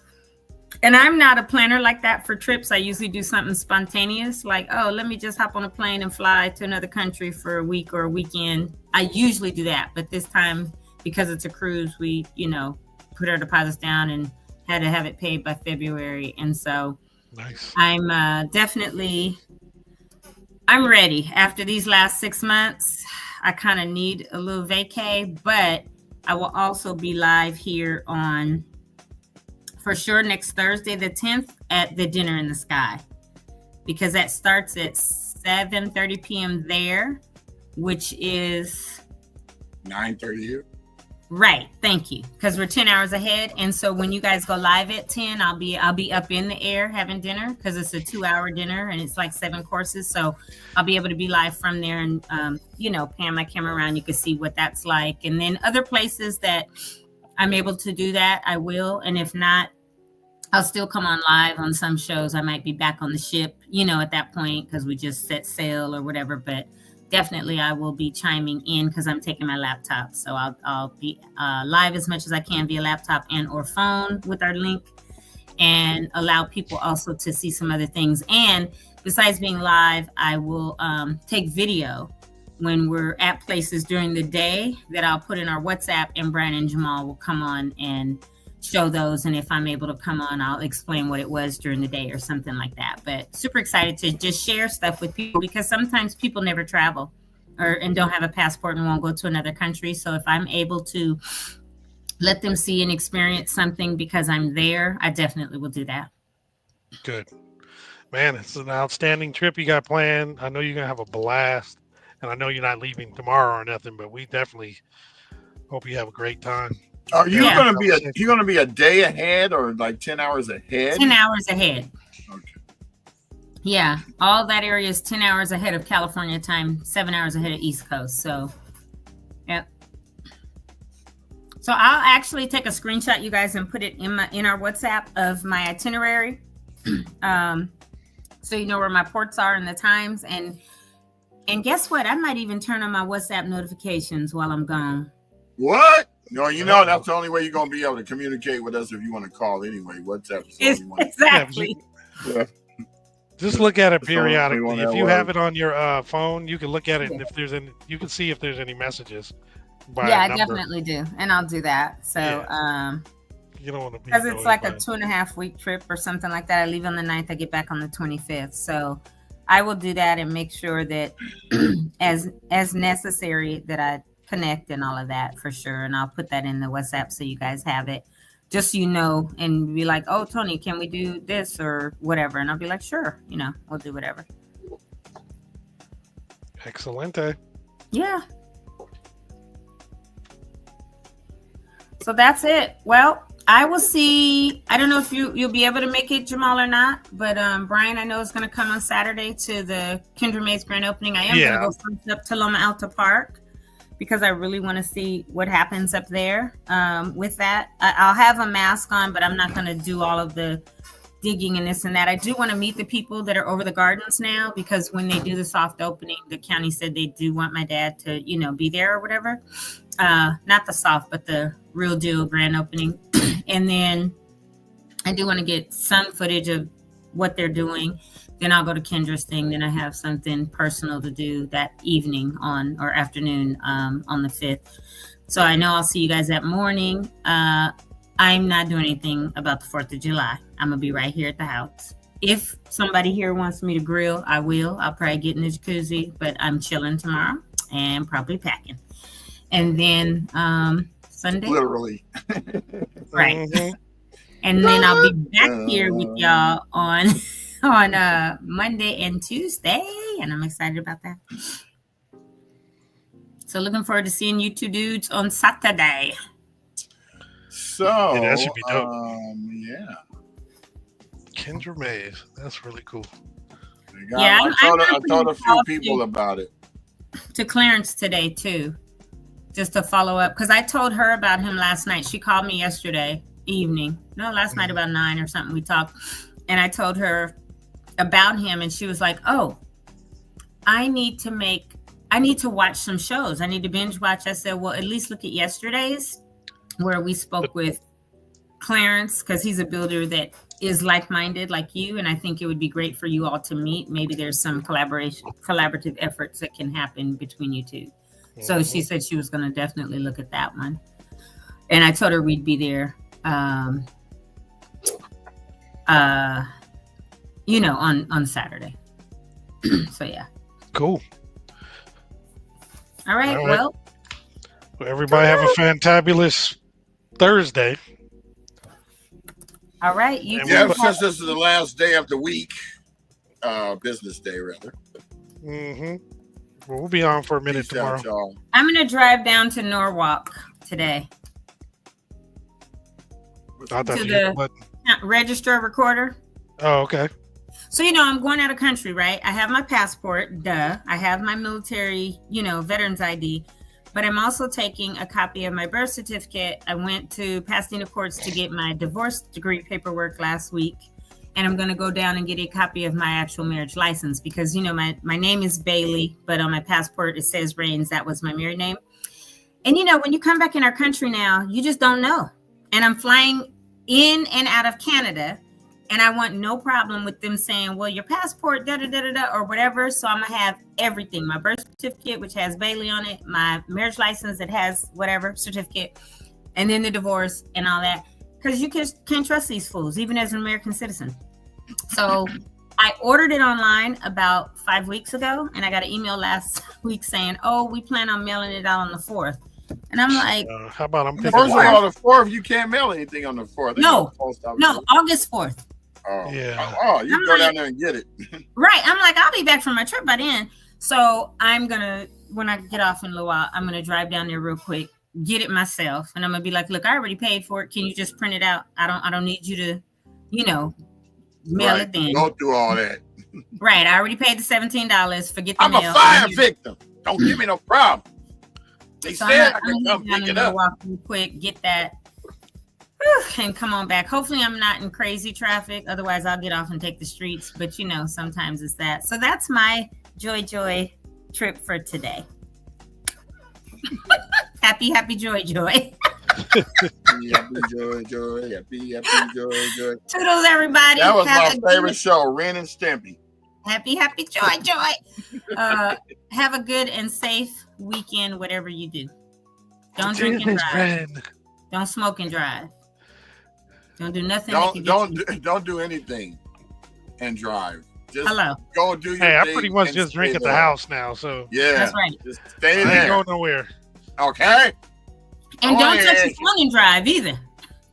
And I'm not a planner like that for trips. I usually do something spontaneous, like, oh, let me just hop on a plane and fly to another country for a week or a weekend. I usually do that. But this time, because it's a cruise, we, put our deposits down and had to have it paid by February. And so nice. I'm I'm ready. After these last 6 months, I kind of need a little vacay, but I will also be live here on, for sure, next Thursday, the 10th, at the Dinner in the Sky, because that starts at 7:30 p.m. there, which is 9:30 here. right. Thank you, because we're 10 hours ahead, and so when you guys go live at 10, I'll be up in the air having dinner, because it's a 2-hour dinner and it's like 7 courses. So I'll be able to be live from there and pan my camera around. You can see what that's like, and then other places that I'm able to do that, I will. And if not, I'll still come on live on some shows. I might be back on the ship, at that point, because we just set sail or whatever. But definitely I will be chiming in because I'm taking my laptop. So I'll be live as much as I can via laptop and or phone with our link, and allow people also to see some other things. And besides being live, I will take video when we're at places during the day that I'll put in our WhatsApp, and Brian and Jamal will come on and show those. And if I'm able to come on, I'll explain what it was during the day or something like that. But super excited to just share stuff with people, because sometimes people never travel and don't have a passport and won't go to another country. So if I'm able to let them see and experience something because I'm there, I definitely will do that. Good. Man, it's an outstanding trip you got planned. I know you're going to have a blast, and I know you're not leaving tomorrow or nothing, but we definitely hope you have a great time. Are you going to be a day ahead or like 10 hours ahead? 10 hours ahead. Okay. Yeah, all that area is 10 hours ahead of California time, 7 hours ahead of East Coast. So, yep. So I'll actually take a screenshot, you guys, and put it in our WhatsApp of my itinerary, so you know where my ports are and the times. And guess what? I might even turn on my WhatsApp notifications while I'm gone. What? No, that's the only way you're going to be able to communicate with us if you want to call anyway. WhatsApp is the only one. Exactly. Yeah. Just look at it periodically. If you have it on your phone, you can look at it, and if there's any, you can see if there's any messages. I definitely do, and I'll do that. So, you don't want to be, because it's like a 2.5 week trip or something like that. I leave on the 9th, I get back on the 25th. So, I will do that and make sure that, as necessary, that I connect and all of that for sure. And I'll put that in the WhatsApp so you guys have it, just so you know, and be like, oh, Tony, can we do this or whatever? And I'll be like, sure, we'll do whatever. Excelente. Yeah. So that's it. Well, I will see. I don't know if you'll be able to make it, Jamal, or not, but Brian, I know, is going to come on Saturday to the Kendra May's grand opening. I am going to go first up to Loma Alta Park, because I really want to see what happens up there. With that, I'll have a mask on, but I'm not going to do all of the digging and this and that. I do want to meet the people that are over the gardens now, because when they do the soft opening, the county said they do want my dad to, be there or whatever. Not the soft, but the real deal grand opening. And then I do want to get some footage of what they're doing. Then I'll go to Kendra's thing. Then I have something personal to do that evening or afternoon on the 5th. So I know I'll see you guys that morning. I'm not doing anything about the 4th of July. I'm going to be right here at the house. If somebody here wants me to grill, I will. I'll probably get in the jacuzzi, but I'm chilling tomorrow and probably packing. And then Sunday. Literally. Right. Mm-hmm. And then I'll be back here with y'all on Monday and Tuesday, and I'm excited about that. So looking forward to seeing you two dudes on Saturday. So that should be dope. Yeah. Kendra Mays, that's really cool. I told a few people about it. To Clarence today too, just to follow up, because I told her about him last night. She called me yesterday evening. No, last night about 9 or something. We talked, and I told her about him, and she was like, "Oh, I need to watch some shows. I need to binge watch." I said, "Well, at least look at yesterday's, where we spoke with Clarence, because he's a builder that is like-minded like you, and I think it would be great for you all to meet. Maybe there's some collaborative efforts that can happen between you two." Mm-hmm. So she said she was going to definitely look at that one, and I told her we'd be there. On Saturday. So yeah. Cool. All right. All right. Well, Well, everybody have a fantabulous Thursday. all right. You And too. Yeah, since this is the last day of the week, business day rather. Mm-hmm. Well, we'll be on for a minute Peace out, tomorrow. y'all. I'm gonna drive down to Norwalk today I thought to you hit the the button. register a recorder. Oh, okay. So, you know, I'm going out of country, right? I have my passport, duh. I have my military, veterans ID, but I'm also taking a copy of my birth certificate. I went to Pasadena courts to get my divorce degree paperwork last week, and I'm going to go down and get a copy of my actual marriage license because, my name is Bailey, but on my passport it says Rains. That was my married name. And, when you come back in our country now, you just don't know. And I'm flying in and out of Canada. And I want no problem with them saying, well, your passport, da-da-da-da-da, or whatever. So I'm going to have everything. My birth certificate, which has Bailey on it. My marriage license that has whatever certificate. And then the divorce and all that. Because you can't trust these fools, even as an American citizen. So I ordered it online about 5 weeks ago. And I got an email last week saying, oh, we plan on mailing it out on the 4th. And I'm like, How about I'm picking First of up? all, the 4th, you can't mail anything on the 4th. No, August 4th. Oh, Yeah. Oh, you can go down there and get it. Right. I'm like, I'll be back from my trip by then. So I'm going to, when I get off in a little while, I'm going to drive down there real quick, get it myself. And I'm going to be like, look, I already paid for it. Can you just print it out? I don't need you to, mail it then. Go through all that. Right. I already paid the $17. Forget the I'm mail. a fire victim. Don't give me no problem. They So said I I'm could come gonna pick it down up. walk real quick, get that, and come on back. Hopefully I'm not in crazy traffic. Otherwise I'll get off and take the streets. But sometimes it's that. So that's my joy trip for today. happy joy. Happy joy. Toodles, everybody. That was Have my favorite show, Ren and Stimpy. Happy joy. Have a good and safe weekend, whatever you do. Don't drink and drive. Don't smoke and drive. Don't do nothing. Don't do anything and drive. Just Hello. go do your Hey, I thing pretty much and just drink stay at the there. house now, so Yeah, That's right. Just stay I ain't there. going nowhere. Okay. And Oh, don't touch yeah. your phone and drive either.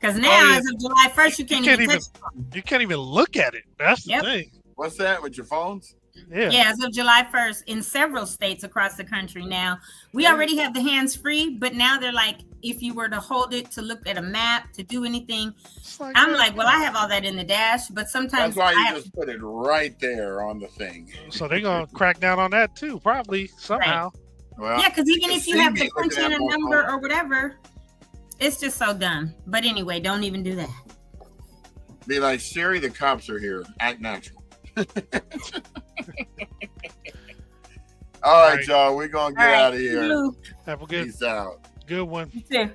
Because now, Oh, yeah. as of July 1st, you can't even touch your phone. You can't even look at it. That's the Yep. thing. What's that with your phones? Yeah. Yeah, as of July 1st, in several states across the country now, we already have the hands-free, but now they're like, if you were to hold it to look at a map, to do anything, It's like I'm that. like, well, I have all that in the dash, but sometimes That's why I you have, just put it right there on the thing. So they're gonna crack down on that too, probably somehow. Well, yeah, because even can if you see have me to punch looking in at a my number phone. or whatever, it's just so dumb. But anyway, don't even do that. Be like, Siri, the cops are here. Act natural. All right, y'all. We're going to get out of here. Toodaloo. Have a good Peace out. one. You too.